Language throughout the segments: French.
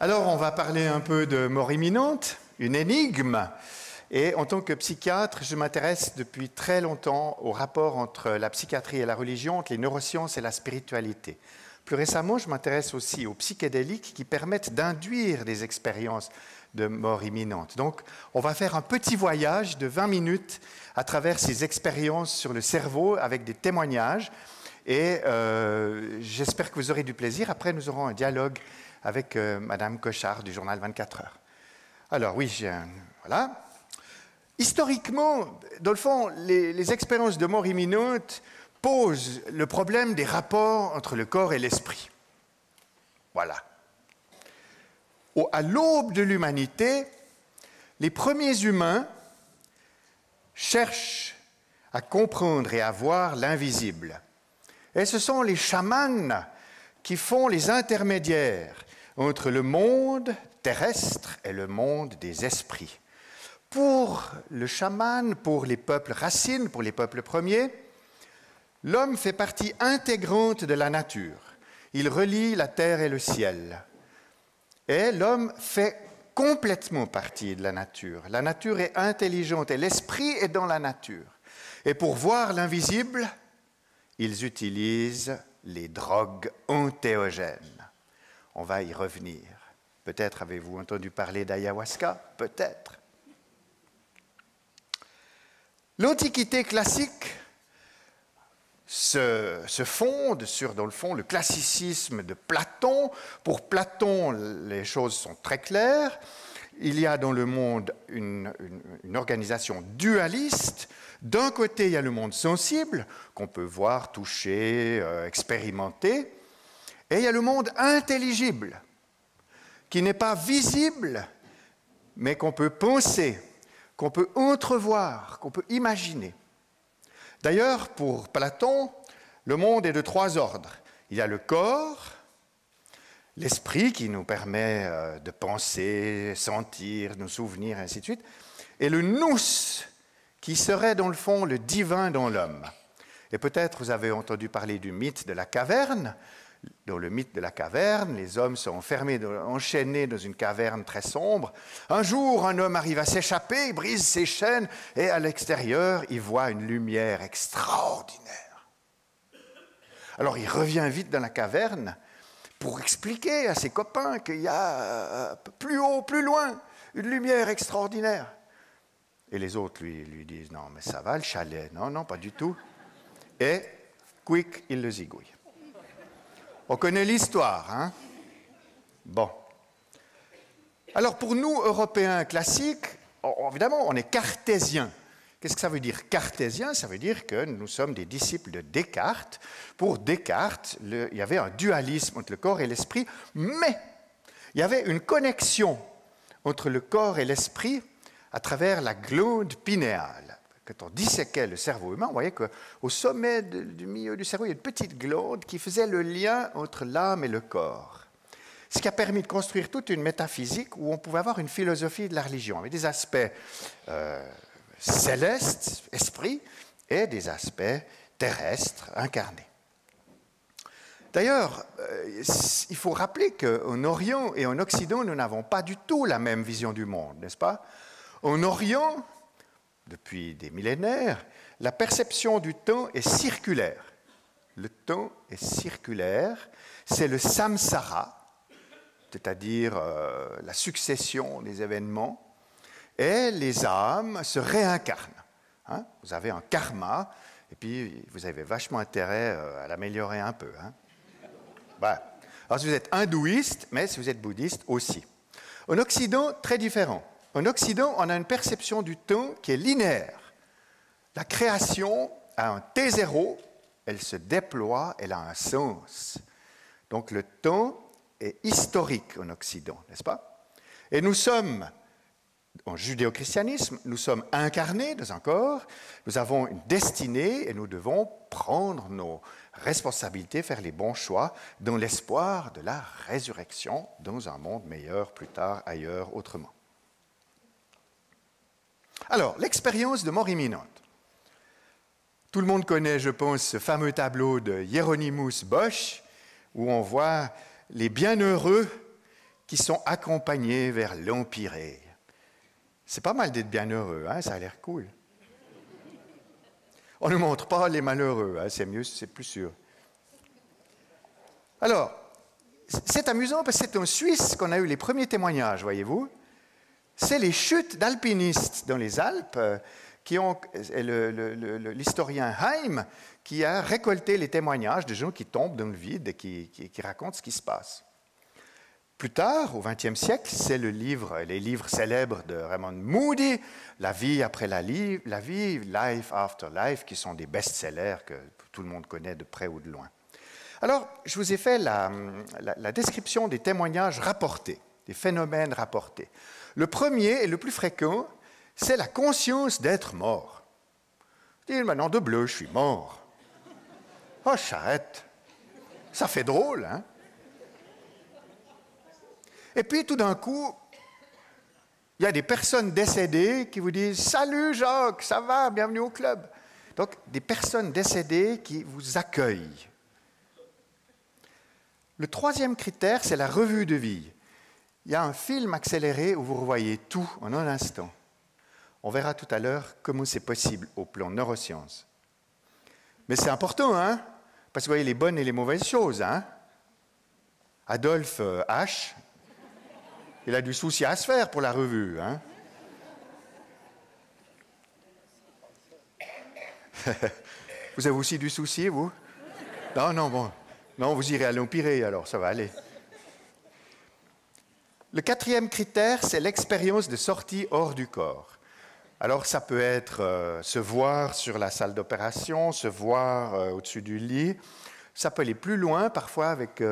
Alors, on va parler un peu de mort imminente, une énigme. Et en tant que psychiatre, je m'intéresse depuis très longtemps au rapport entre la psychiatrie et la religion, entre les neurosciences et la spiritualité. Plus récemment, je m'intéresse aussi aux psychédéliques qui permettent d'induire des expériences de mort imminente. Donc, on va faire un petit voyage de 20 minutes à travers ces expériences sur le cerveau avec des témoignages. Et j'espère que vous aurez du plaisir. Après, nous aurons un dialogue avec Madame Cochard du journal 24 heures. Alors oui, voilà. Historiquement, dans le fond, les expériences de mort imminente posent le problème des rapports entre le corps et l'esprit. Voilà. À l'aube de l'humanité, les premiers humains cherchent à comprendre et à voir l'invisible. Et ce sont les chamans qui font les intermédiaires entre le monde terrestre et le monde des esprits. Pour le chaman, pour les peuples racines, pour les peuples premiers, l'homme fait partie intégrante de la nature. Il relie la terre et le ciel. Et l'homme fait complètement partie de la nature. La nature est intelligente et l'esprit est dans la nature. Et pour voir l'invisible, ils utilisent les drogues entéogènes. On va y revenir. Peut-être avez-vous entendu parler d'ayahuasca? Peut-être. L'Antiquité classique se fonde sur, dans le fond, le classicisme de Platon. Pour Platon, les choses sont très claires. Il y a dans le monde une organisation dualiste. D'un côté, il y a le monde sensible, qu'on peut voir, toucher, expérimenter. Et il y a le monde intelligible, qui n'est pas visible, mais qu'on peut penser, qu'on peut entrevoir, qu'on peut imaginer. D'ailleurs, pour Platon, le monde est de 3 ordres. Il y a le corps, l'esprit qui nous permet de penser, sentir, nous souvenir, ainsi de suite, et le nous, qui serait dans le fond le divin dans l'homme. Et peut-être vous avez entendu parler du mythe de la caverne. Dans le mythe de la caverne, les hommes sont enfermés, enchaînés dans une caverne très sombre. Un jour, un homme arrive à s'échapper, il brise ses chaînes, et à l'extérieur, il voit une lumière extraordinaire. Alors il revient vite dans la caverne pour expliquer à ses copains qu'il y a plus haut, plus loin, une lumière extraordinaire. Et les autres lui disent « Non, mais ça va, le chalet. » Non, non, pas du tout. Et, quick, il le zigouille. On connaît l'histoire, hein? Bon. Alors, pour nous, Européens classiques, évidemment, on est cartésiens. Qu'est-ce que ça veut dire, cartésien? Ça veut dire que nous sommes des disciples de Descartes. Pour Descartes, il y avait un dualisme entre le corps et l'esprit, mais il y avait une connexion entre le corps et l'esprit à travers la glande pinéale. Quand on disséquait le cerveau humain, on voyait qu'au sommet du milieu du cerveau, il y a une petite glande qui faisait le lien entre l'âme et le corps. Ce qui a permis de construire toute une métaphysique où on pouvait avoir une philosophie de la religion, avec des aspects célestes, esprit, et des aspects terrestres, incarnés. D'ailleurs, il faut rappeler qu'en Orient et en Occident, nous n'avons pas du tout la même vision du monde, n'est-ce pas? En Orient, depuis des millénaires, la perception du temps est circulaire. Le temps est circulaire, c'est le samsara, c'est-à-dire la succession des événements, et les âmes se réincarnent. Hein? Vous avez un karma, et puis vous avez vachement intérêt à l'améliorer un peu. Hein? Voilà. Alors si vous êtes hindouiste, mais si vous êtes bouddhiste aussi. En Occident, très différent. En Occident, on a une perception du temps qui est linéaire. La création a un T0, elle se déploie, elle a un sens. Donc le temps est historique en Occident, n'est-ce pas? Et nous sommes, en judéo-christianisme, nous sommes incarnés dans un corps, nous avons une destinée et nous devons prendre nos responsabilités, faire les bons choix dans l'espoir de la résurrection dans un monde meilleur, plus tard, ailleurs, autrement. Alors, l'expérience de mort imminente. Tout le monde connaît, je pense, ce fameux tableau de Hieronymus Bosch, où on voit les bienheureux qui sont accompagnés vers l'Empyrée. C'est pas mal d'être bien heureux, hein, ça a l'air cool. On ne montre pas les malheureux, hein, c'est mieux, c'est plus sûr. Alors, c'est amusant parce que c'est en Suisse qu'on a eu les premiers témoignages, voyez-vous. C'est les chutes d'alpinistes dans les Alpes qui ont l'historien Heim qui a récolté les témoignages de gens qui tombent dans le vide et qui racontent ce qui se passe. Plus tard, au XXe siècle, c'est les livres célèbres de Raymond Moody, La vie après la vie, Life After Life, qui sont des best-sellers que tout le monde connaît de près ou de loin. Alors, je vous ai fait la description des témoignages rapportés, des phénomènes rapportés. Le premier et le plus fréquent, c'est la conscience d'être mort. Je dis, maintenant de bleu, je suis mort. Oh, j'arrête. Ça fait drôle, hein? Et puis, tout d'un coup, il y a des personnes décédées qui vous disent « Salut Jacques, ça va, bienvenue au club ». Donc, des personnes décédées qui vous accueillent. Le troisième critère, c'est la revue de vie. Il y a un film accéléré où vous revoyez tout en un instant. On verra tout à l'heure comment c'est possible au plan neurosciences. Mais c'est important, hein? Parce que vous voyez les bonnes et les mauvaises choses, hein? Adolphe H., il a du souci à se faire pour la revue, hein? Vous avez aussi du souci, vous? Non, bon. Non, vous irez à l'Empyrée, alors ça va aller. Le quatrième critère, c'est l'expérience de sortie hors du corps. Alors, ça peut être se voir sur la salle d'opération, se voir au-dessus du lit. Ça peut aller plus loin, parfois, avec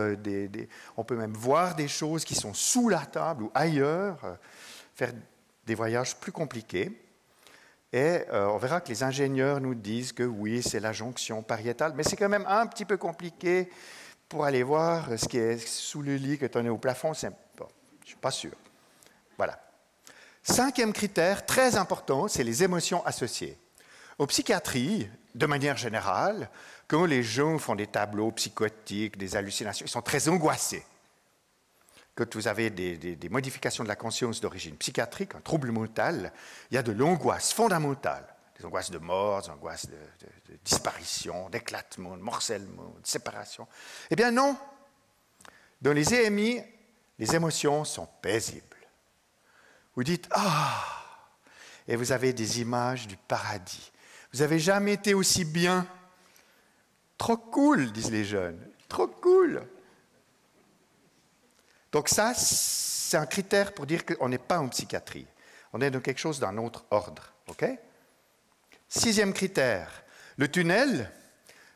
on peut même voir des choses qui sont sous la table ou ailleurs, faire des voyages plus compliqués. Et on verra que les ingénieurs nous disent que oui, c'est la jonction pariétale, mais c'est quand même un petit peu compliqué pour aller voir ce qui est sous le lit quand on est au plafond. Bon, je ne suis pas sûr. Voilà. Cinquième critère, très important, c'est les émotions associées. En psychiatrie, de manière générale, quand les gens font des tableaux psychotiques, des hallucinations, ils sont très angoissés. Quand vous avez des modifications de la conscience d'origine psychiatrique, un trouble mental, il y a de l'angoisse fondamentale. Des angoisses de mort, des angoisses de disparition, d'éclatement, de morcellement, de séparation. Eh bien non. Dans les EMI, les émotions sont paisibles. Vous dites « Ah !» et vous avez des images du paradis. Vous n'avez jamais été aussi bien. Trop cool, disent les jeunes. Trop cool. Donc ça, c'est un critère pour dire qu'on n'est pas en psychiatrie. On est dans quelque chose d'un autre ordre. Okay? Sixième critère, le tunnel.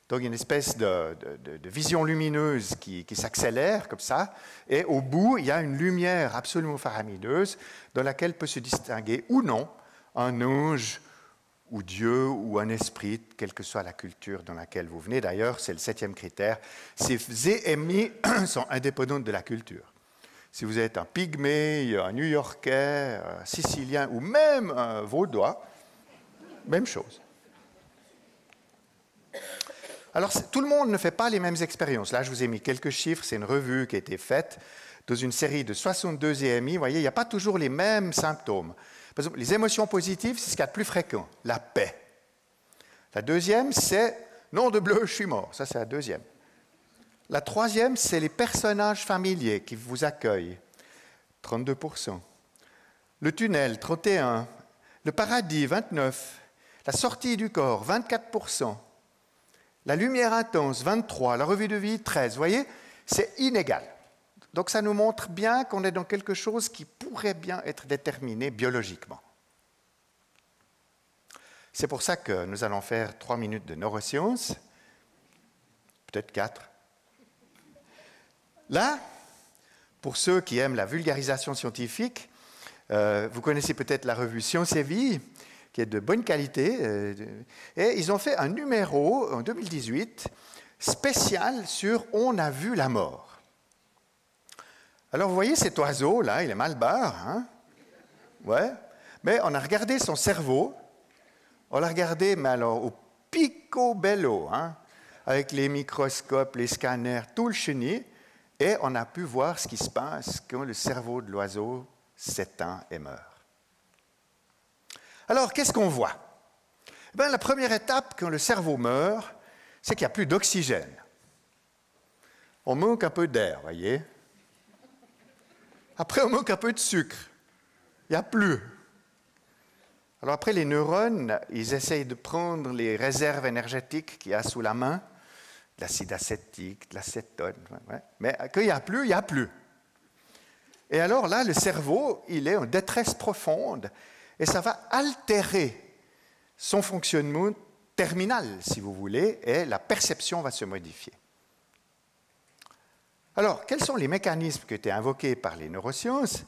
Donc il y a une espèce de vision lumineuse qui s'accélère comme ça. Et au bout, il y a une lumière absolument faramineuse dans laquelle peut se distinguer ou non un ange ou Dieu ou un esprit, quelle que soit la culture dans laquelle vous venez. D'ailleurs, c'est le septième critère. Ces EMI sont indépendantes de la culture. Si vous êtes un pygmée, un New-Yorkais, un Sicilien ou même un Vaudois, même chose. Alors, tout le monde ne fait pas les mêmes expériences. Là, je vous ai mis quelques chiffres. C'est une revue qui a été faite dans une série de 62 EMI. Vous voyez, il n'y a pas toujours les mêmes symptômes. Par exemple, les émotions positives, c'est ce qu'il y a de plus fréquent, la paix. La deuxième, c'est « nom de bleu, je suis mort ». Ça, c'est la deuxième. La troisième, c'est les personnages familiers qui vous accueillent, 32%. Le tunnel, 31%. Le paradis, 29%. La sortie du corps, 24%. La lumière intense, 23%. La revue de vie, 13%. Vous voyez, c'est inégal. Donc ça nous montre bien qu'on est dans quelque chose qui pourrait bien être déterminé biologiquement. C'est pour ça que nous allons faire 3 minutes de neurosciences, peut-être 4. Là, pour ceux qui aiment la vulgarisation scientifique, vous connaissez peut-être la revue Science et Vie, qui est de bonne qualité, et ils ont fait un numéro en 2018 spécial sur « On a vu la mort ». Alors, vous voyez cet oiseau, là, il est mal barre, hein? Ouais. Mais on a regardé son cerveau, on l'a regardé, mais alors, au picobello, hein? Avec les microscopes, les scanners, tout le chenille, Et on a pu voir ce qui se passe quand le cerveau de l'oiseau s'éteint et meurt. Alors, qu'est-ce qu'on voit? La première étape, quand le cerveau meurt, c'est qu'il n'y a plus d'oxygène. On manque un peu d'air, voyez. Après, on manque un peu de sucre. Il n'y a plus. Alors après, les neurones, ils essayent de prendre les réserves énergétiques qu'il y a sous la main, de l'acide acétique, de l'acétone. Ouais. Mais quand il n'y a plus, il n'y a plus. Et alors là, le cerveau, il est en détresse profonde et ça va altérer son fonctionnement terminal, si vous voulez, et la perception va se modifier. Alors, quels sont les mécanismes qui ont été invoqués par les neurosciences?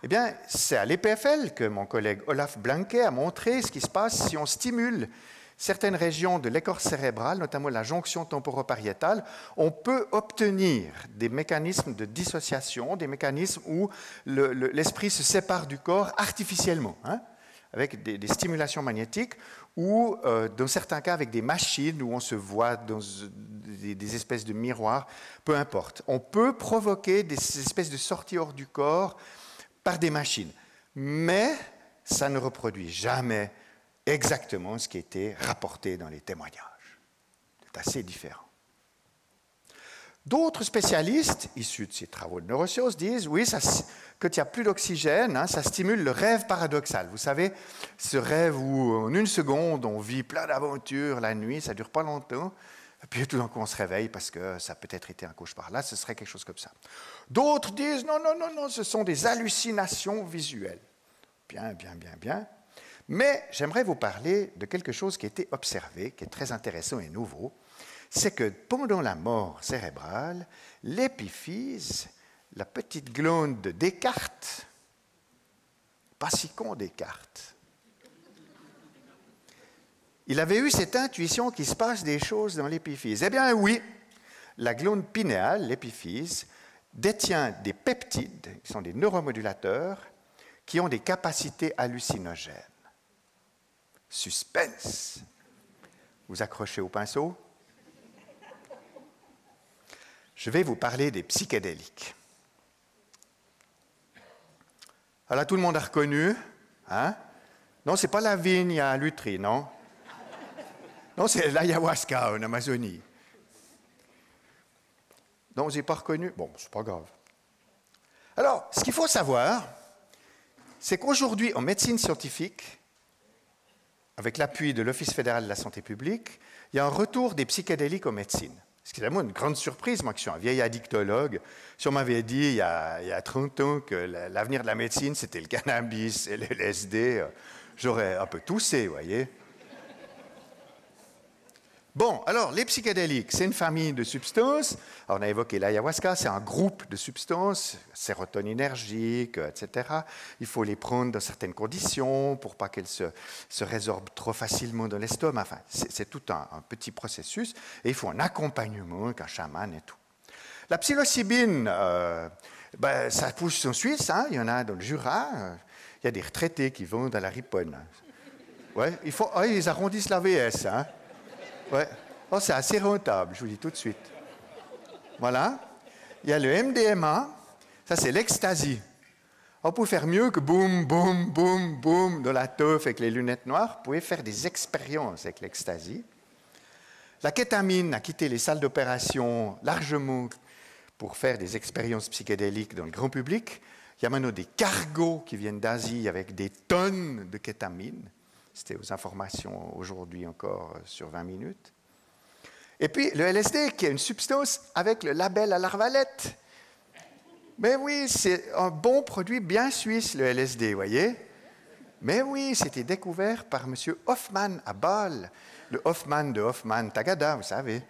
Eh bien, c'est à l'EPFL que mon collègue Olaf Blanke a montré ce qui se passe si on stimule certaines régions de l'écorce cérébrale, notamment la jonction temporopariétale. On peut obtenir des mécanismes de dissociation, des mécanismes où l'esprit se sépare du corps artificiellement, avec des stimulations magnétiques, ou dans certains cas avec des machines où on se voit dans des espèces de miroirs, peu importe. On peut provoquer des espèces de sorties hors du corps par des machines, mais ça ne reproduit jamais exactement ce qui a été rapporté dans les témoignages. C'est assez différent. D'autres spécialistes, issus de ces travaux de neurosciences, disent oui, quand il n'y a plus d'oxygène, ça stimule le rêve paradoxal. Vous savez, ce rêve où en une seconde, on vit plein d'aventures la nuit, ça ne dure pas longtemps, et puis tout d'un coup, on se réveille parce que ça a peut-être été un cauchemar. Là, ce serait quelque chose comme ça. D'autres disent non, ce sont des hallucinations visuelles. Bien. Mais j'aimerais vous parler de quelque chose qui a été observé, qui est très intéressant et nouveau. C'est que pendant la mort cérébrale, l'épiphyse, la petite glande de Descartes, pas si con Descartes, il avait eu cette intuition qu'il se passe des choses dans l'épiphyse. Eh bien oui, la glande pinéale, l'épiphyse, détient des peptides, qui sont des neuromodulateurs, qui ont des capacités hallucinogènes. Suspense. Vous accrochez au pinceau? Je vais vous parler des psychédéliques. Alors tout le monde a reconnu, Non, ce n'est pas la vigne à Lutry, non? Non, c'est l'ayahuasca en Amazonie. Non, vous n'avez pas reconnu? Bon, c'est pas grave. Alors, ce qu'il faut savoir, c'est qu'aujourd'hui, en médecine scientifique, avec l'appui de l'Office fédéral de la santé publique, il y a un retour des psychédéliques en médecine. C'est vraiment une grande surprise, moi qui suis un vieil addictologue. Si on m'avait dit il y a 30 ans que l'avenir de la médecine, c'était le cannabis et le LSD, j'aurais un peu toussé, vous voyez. Bon, alors, les psychédéliques, c'est une famille de substances. Alors, on a évoqué l'ayahuasca, c'est un groupe de substances, sérotoninergiques, etc. Il faut les prendre dans certaines conditions pour pas qu'elles se résorbent trop facilement dans l'estomac. Enfin, c'est tout un petit processus. Et il faut un accompagnement avec un chaman et tout. La psilocybine, ça pousse en Suisse, il y en a dans le Jura. Il y a des retraités qui vont dans la Riponne. Ouais, ils arrondissent la VS, Ouais. Oh, c'est assez rentable, je vous dis tout de suite. Voilà. Il y a le MDMA, ça c'est l'ecstasy. On peut faire mieux que boum, boum, boum, boum dans la teuf avec les lunettes noires. Vous pouvez faire des expériences avec l'ecstasy. La kétamine a quitté les salles d'opération largement pour faire des expériences psychédéliques dans le grand public. Il y a maintenant des cargos qui viennent d'Asie avec des tonnes de kétamine. C'était aux informations aujourd'hui encore sur 20 minutes. Et puis le LSD, qui est une substance avec le label à l'Arvalette. Mais oui, c'est un bon produit bien suisse, le LSD, vous voyez. Mais oui, c'était découvert par M. Hoffmann à Bâle, le Hoffmann de Hoffmann-Tagada, vous savez.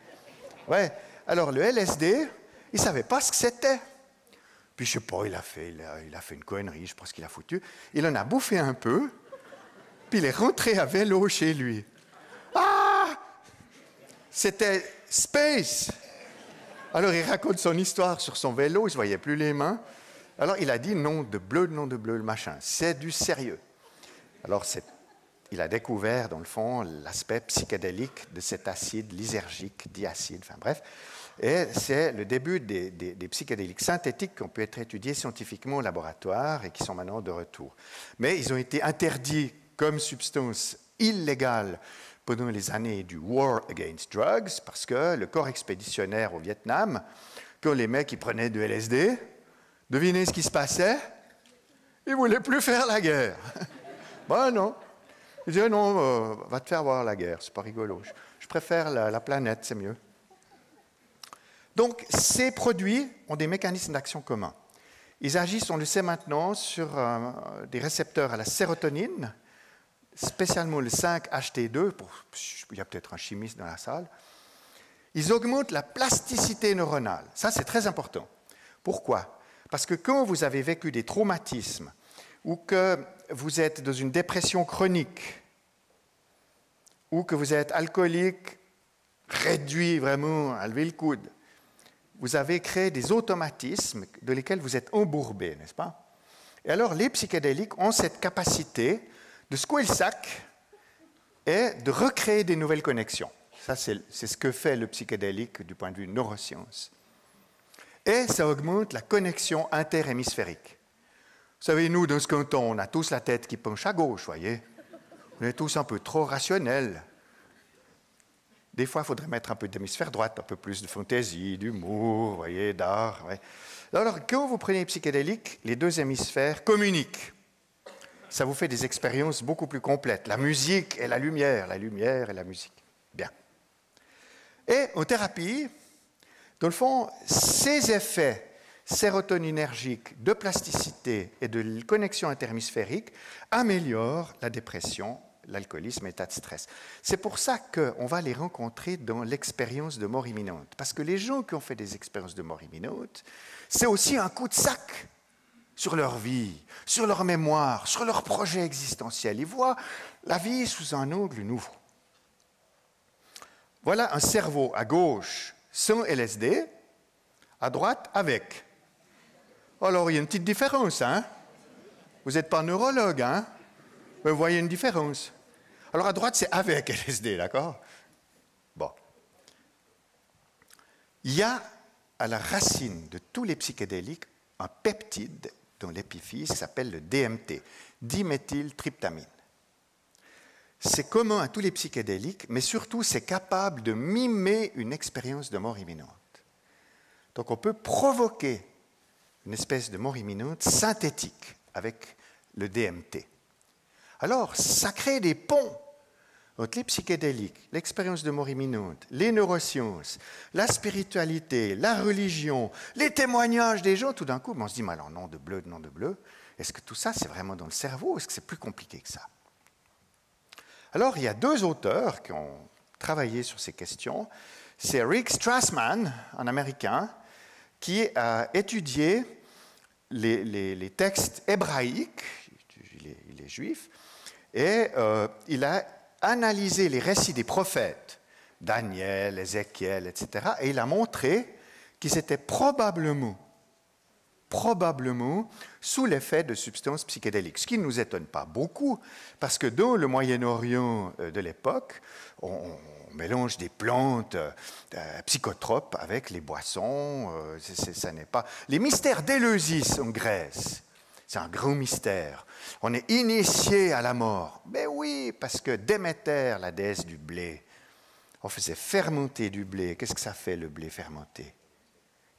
Ouais. Alors le LSD, il ne savait pas ce que c'était. Puis je ne sais pas, il a fait une connerie, je pense qu'il a foutu. Il en a bouffé un peu. Puis il est rentré à vélo chez lui. C'était space. Alors il raconte son histoire sur son vélo, il ne se voyait plus les mains. Alors il a dit nom de bleu, le machin. C'est du sérieux. Alors il a découvert, dans le fond, l'aspect psychédélique de cet acide lysergique, diacide, enfin bref. Et c'est le début des psychédéliques synthétiques qui ont pu être étudiés scientifiquement au laboratoire et qui sont maintenant de retour. Mais ils ont été interdits comme substance illégale pendant les années du War Against Drugs, parce que le corps expéditionnaire au Vietnam, quand les mecs ils prenaient de LSD, devinez ce qui se passait? Ils ne voulaient plus faire la guerre. Ben non. Ils disaient non, va te faire voir la guerre, c'est pas rigolo. Je préfère la planète, c'est mieux. Donc, ces produits ont des mécanismes d'action communs. Ils agissent, on le sait maintenant, sur des récepteurs à la sérotonine, spécialement le 5-HT2, il y a peut-être un chimiste dans la salle. Ils augmentent la plasticité neuronale. Ça, c'est très important. Pourquoi? Parce que quand vous avez vécu des traumatismes ou que vous êtes dans une dépression chronique ou que vous êtes alcoolique, réduit vraiment à lever le coude, vous avez créé des automatismes de lesquels vous êtes embourbé, n'est-ce pas? Et alors, les psychédéliques ont cette capacité de secouer le sac et de recréer des nouvelles connexions. Ça, c'est ce que fait le psychédélique du point de vue neurosciences. Et ça augmente la connexion interhémisphérique. Vous savez, nous, dans ce canton, on a tous la tête qui penche à gauche, voyez. On est tous un peu trop rationnels. Des fois, il faudrait mettre un peu d'hémisphère droite, un peu plus de fantaisie, d'humour, voyez, d'art. Ouais. Alors, quand vous prenez les psychédéliques, les deux hémisphères communiquent. Ça vous fait des expériences beaucoup plus complètes. La musique et la lumière et la musique. Bien. Et en thérapie, dans le fond, ces effets sérotoninergiques de plasticité et de connexion interhémisphérique améliorent la dépression, l'alcoolisme et l'état de stress. C'est pour ça qu'on va les rencontrer dans l'expérience de mort imminente. Parce que les gens qui ont fait des expériences de mort imminente, c'est aussi un coup de sac sur leur vie, sur leur mémoire, sur leur projet existentiel. Ils voient la vie sous un angle nouveau. Voilà un cerveau à gauche sans LSD, à droite avec. Alors, il y a une petite différence, hein? Vous n'êtes pas neurologue, hein? Mais vous voyez une différence. Alors, à droite, c'est avec LSD, d'accord? Bon. Il y a à la racine de tous les psychédéliques un peptide dans l'épiphyse qui s'appelle le DMT, diméthyltryptamine. C'est commun à tous les psychédéliques, mais surtout, c'est capable de mimer une expérience de mort imminente. Donc, on peut provoquer une espèce de mort imminente synthétique avec le DMT. Alors, ça crée des ponts entre les psychédéliques, l'expérience de mort imminente, les neurosciences, la spiritualité, la religion, les témoignages des gens. Tout d'un coup, on se dit, mais alors, nom de bleu, est-ce que tout ça, c'est vraiment dans le cerveau ou est-ce que c'est plus compliqué que ça? Alors, il y a deux auteurs qui ont travaillé sur ces questions. C'est Rick Strassman, un Américain, qui a étudié les textes hébraïques, il est juif, et il a analysé les récits des prophètes, Daniel, Ézéchiel, etc., et il a montré qu'ils étaient probablement sous l'effet de substances psychédéliques. Ce qui ne nous étonne pas beaucoup, parce que dans le Moyen-Orient de l'époque, on mélange des plantes psychotropes avec les boissons. Ça n'est pas... Les mystères d'Éleusis en Grèce, c'est un grand mystère. On est initié à la mort. Mais oui, parce que Déméter, la déesse du blé, on faisait fermenter du blé. Qu'est-ce que ça fait, le blé fermenté?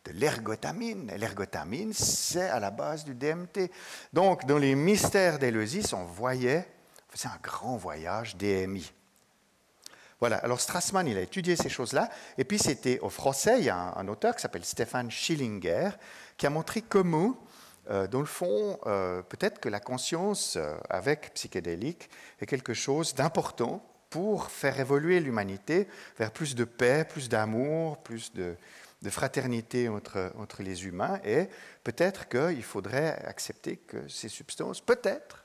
De l'ergotamine. Et l'ergotamine, c'est à la base du DMT. Donc, dans les mystères d'Éleusis, on faisait un grand voyage DMI. Voilà, alors Strassman, il a étudié ces choses-là, et puis c'était au français, il y a un auteur qui s'appelle Stéphane Schillinger, qui a montré comment, dans le fond, peut-être que la conscience avec psychédélique est quelque chose d'important pour faire évoluer l'humanité vers plus de paix, plus d'amour, plus de fraternité entre les humains, et peut-être qu'il faudrait accepter que ces substances, peut-être,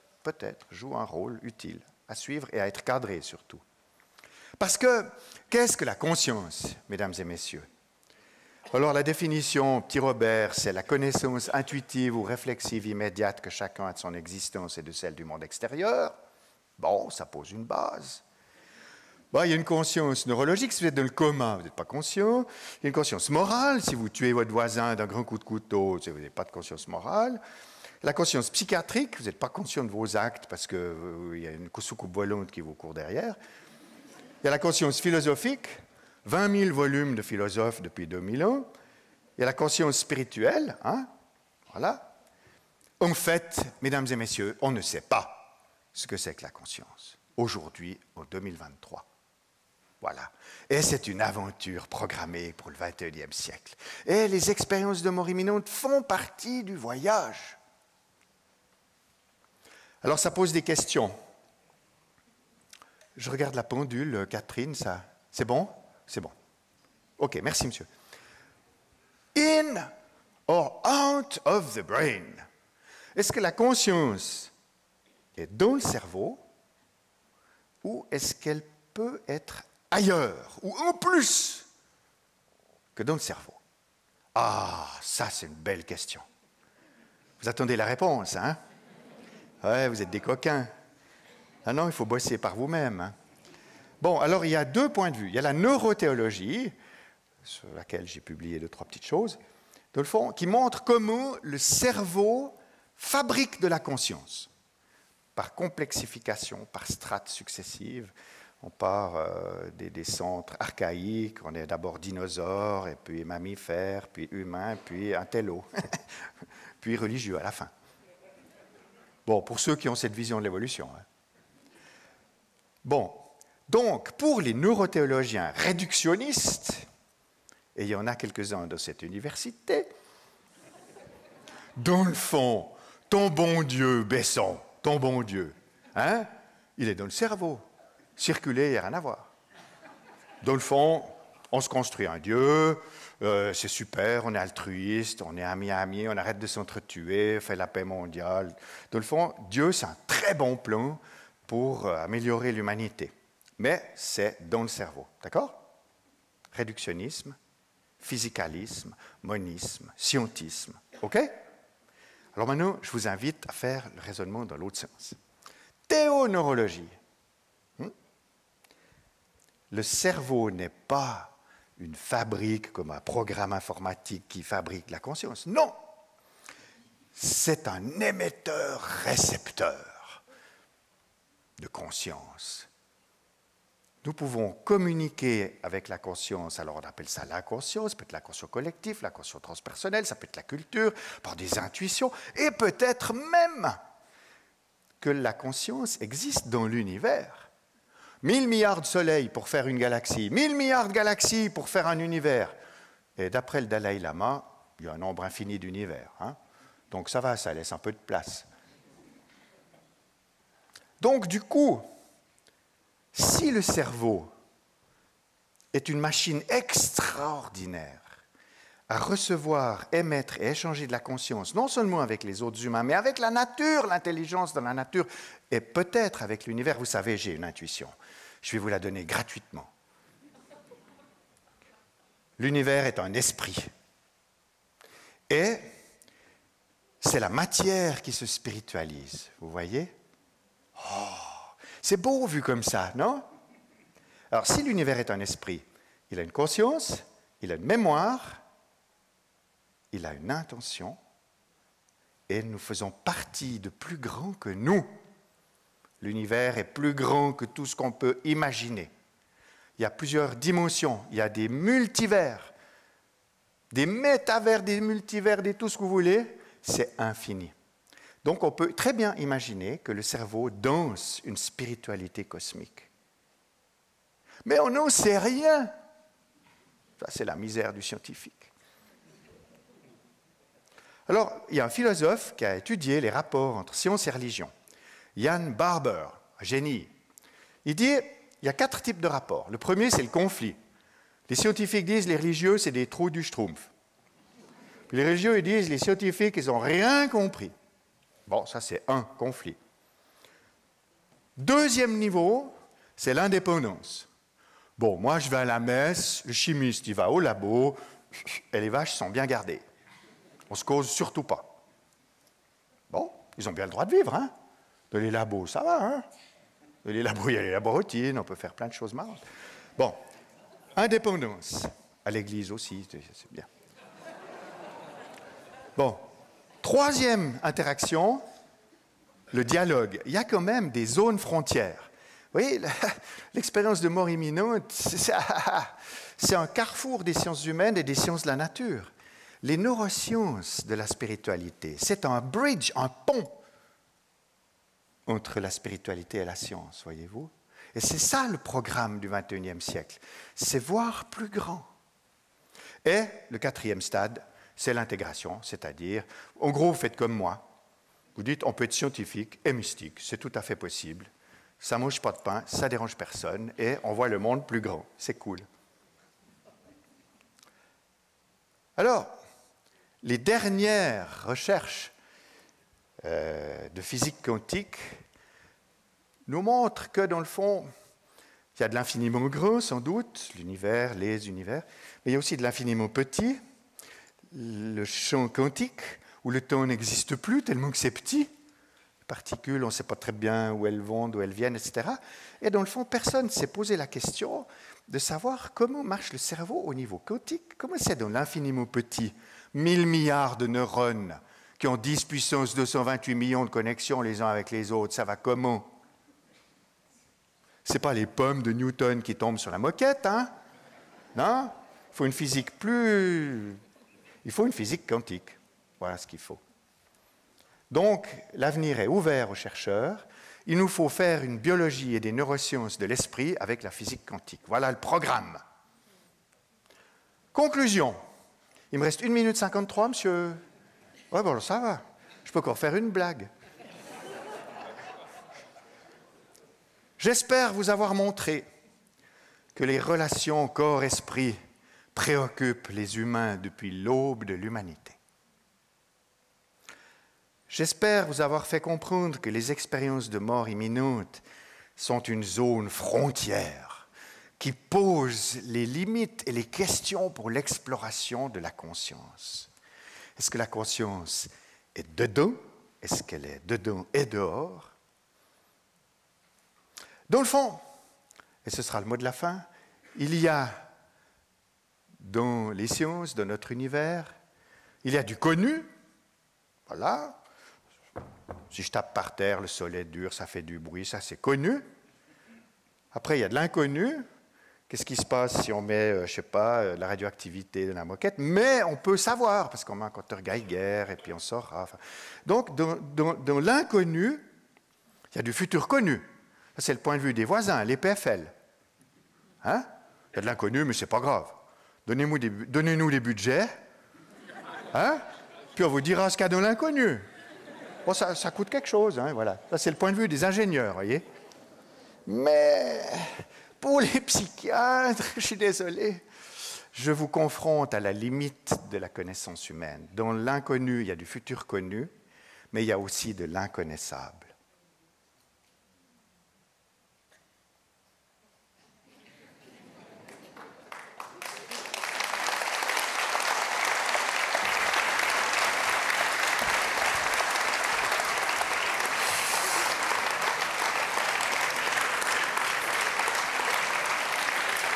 jouent un rôle utile à suivre et à être cadrées surtout. Parce que, qu'est-ce que la conscience, mesdames et messieurs? Alors, la définition, petit Robert, c'est la connaissance intuitive ou réflexive immédiate que chacun a de son existence et de celle du monde extérieur. Bon, ça pose une base. Bon, il y a une conscience neurologique, si vous êtes dans le coma, vous n'êtes pas conscient. Il y a une conscience morale, si vous tuez votre voisin d'un grand coup de couteau, vous n'avez pas de conscience morale. La conscience psychiatrique, vous n'êtes pas conscient de vos actes parce qu'il y a une soucoupe volante qui vous court derrière. Il y a la conscience philosophique, 20 000 volumes de philosophes depuis 2000 ans. Il y a la conscience spirituelle, hein, voilà. En fait, mesdames et messieurs, on ne sait pas ce que c'est que la conscience, aujourd'hui, en 2023. Voilà. Et c'est une aventure programmée pour le XXIe siècle. Et les expériences de mort imminente font partie du voyage. Alors, ça pose des questions. Je regarde la pendule, Catherine, ça... C'est bon? C'est bon. OK, merci, monsieur. In or out of the brain? Est-ce que la conscience est dans le cerveau ou est-ce qu'elle peut être ailleurs ou en plus que dans le cerveau? Ah, ça, c'est une belle question. Vous attendez la réponse, hein? Ouais, vous êtes des coquins. Ah non, il faut bosser par vous-même. Hein. Bon, alors il y a deux points de vue. Il y a la neurothéologie, sur laquelle j'ai publié 2-3 petites choses, dans le fond, qui montre comment le cerveau fabrique de la conscience, par complexification, par strates successives. On part des centres archaïques, on est d'abord dinosaures, et puis mammifères, puis humains, puis intello, puis religieux à la fin. Bon, pour ceux qui ont cette vision de l'évolution. Hein. Bon, donc, pour les neurothéologiens réductionnistes, et il y en a quelques-uns dans cette université, dans le fond, ton bon Dieu, Besson, ton bon Dieu, hein, il est dans le cerveau. Circuler, il n'y a rien à voir. Dans le fond, on se construit un Dieu, c'est super, on est altruiste, on est ami-ami, on arrête de s'entretuer, on fait la paix mondiale. Dans le fond, Dieu, c'est un très bon plan pour améliorer l'humanité. Mais c'est dans le cerveau, d'accord? Réductionnisme, physicalisme, monisme, scientisme, OK? Alors maintenant, je vous invite à faire le raisonnement dans l'autre sens. Théoneurologie. Le cerveau n'est pas une fabrique comme un programme informatique qui fabrique la conscience. Non! C'est un émetteur-récepteur de conscience. Nous pouvons communiquer avec la conscience, alors on appelle ça l'inconscient, ça peut être l'inconscient collectif, l'inconscient transpersonnel, ça peut être la culture, par des intuitions, et peut-être même que la conscience existe dans l'univers. 1000 milliards de soleils pour faire une galaxie, 1000 milliards de galaxies pour faire un univers. Et d'après le Dalai Lama, il y a un nombre infini d'univers. Hein? Donc ça va, ça laisse un peu de place. Donc du coup, si le cerveau est une machine extraordinaire à recevoir, émettre et échanger de la conscience, non seulement avec les autres humains, mais avec la nature, l'intelligence de la nature, et peut-être avec l'univers. Vous savez, j'ai une intuition. Je vais vous la donner gratuitement. L'univers est un esprit. Et c'est la matière qui se spiritualise. Vous voyez? Oh, c'est beau vu comme ça, non? Alors, si l'univers est un esprit, il a une conscience, il a une mémoire, il a une intention, et nous faisons partie de plus grand que nous. L'univers est plus grand que tout ce qu'on peut imaginer. Il y a plusieurs dimensions, il y a des multivers, des métavers, des multivers, des tout ce que vous voulez, c'est infini. Donc on peut très bien imaginer que le cerveau danse une spiritualité cosmique. Mais on n'en sait rien. Ça, c'est la misère du scientifique. Alors, il y a un philosophe qui a étudié les rapports entre science et religion. Jan Barber, un génie. Il dit, il y a 4 types de rapports. Le premier, c'est le conflit. Les scientifiques disent, les religieux, c'est des trous du schtroumpf. Puis les religieux, ils disent, les scientifiques, ils n'ont rien compris. Bon, ça, c'est un conflit. Deuxième niveau, c'est l'indépendance. Bon, moi, je vais à la messe, le chimiste, il va au labo, et les vaches sont bien gardées. On ne se cause surtout pas. Bon, ils ont bien le droit de vivre, hein? Dans les labos, ça va, hein? Il y a les laborotines, on peut faire plein de choses marrantes. Bon, indépendance. À l'église aussi, c'est bien. Bon, troisième interaction, le dialogue. Il y a quand même des zones frontières. Vous voyez, l'expérience de mort imminente, c'est un carrefour des sciences humaines et des sciences de la nature. Les neurosciences de la spiritualité, c'est un bridge, un pont entre la spiritualité et la science, voyez-vous. Et c'est ça le programme du XXIe siècle, c'est voir plus grand. Et le quatrième stade, c'est l'intégration, c'est-à-dire, en gros, vous faites comme moi. Vous dites, on peut être scientifique et mystique, c'est tout à fait possible. Ça ne mange pas de pain, ça ne dérange personne, et on voit le monde plus grand. C'est cool. Alors, les dernières recherches de physique quantique nous montrent que, dans le fond, il y a de l'infiniment grand, sans doute, l'univers, les univers, mais il y a aussi de l'infiniment petit, le champ quantique, où le temps n'existe plus tellement que c'est petit. Les particules, on ne sait pas très bien où elles vont, d'où elles viennent, etc. Et dans le fond, personne ne s'est posé la question de savoir comment marche le cerveau au niveau quantique. Comment c'est dans l'infiniment petit, 1000 milliards de neurones qui ont 10 puissance 228 millions de connexions les uns avec les autres, ça va comment? Ce n'est pas les pommes de Newton qui tombent sur la moquette, hein? Non? Il faut une physique Il faut une physique quantique. Voilà ce qu'il faut. Donc, l'avenir est ouvert aux chercheurs. Il nous faut faire une biologie et des neurosciences de l'esprit avec la physique quantique. Voilà le programme. Conclusion. Il me reste 1 minute 53, monsieur. Ouais, bon, ça va. Je peux encore faire une blague. J'espère vous avoir montré que les relations corps-esprit préoccupent les humains depuis l'aube de l'humanité. J'espère vous avoir fait comprendre que les expériences de mort imminente sont une zone frontière qui pose les limites et les questions pour l'exploration de la conscience. Est-ce que la conscience est dedans? Est-ce qu'elle est dedans et dehors? Dans le fond, et ce sera le mot de la fin, il y a dans les sciences, dans notre univers, il y a du connu, voilà. Si je tape par terre, le sol est dur, ça fait du bruit, ça c'est connu. Après, il y a de l'inconnu. Qu'est-ce qui se passe si on met, je ne sais pas, la radioactivité dans la moquette? Mais on peut savoir, parce qu'on met un compteur Geiger et puis on saura. Enfin, donc, dans l'inconnu, il y a du futur connu. Ça, c'est le point de vue des voisins, les PFL. Hein? Il y a de l'inconnu, mais ce n'est pas grave. Donnez-nous des budgets, hein? Puis on vous dira ce qu'il y a dans l'inconnu. Bon, ça coûte quelque chose, hein, voilà. Ça, c'est le point de vue des ingénieurs, voyez. Mais pour les psychiatres, je suis désolé, je vous confronte à la limite de la connaissance humaine. Dans l'inconnu, il y a du futur connu, mais il y a aussi de l'inconnaissable.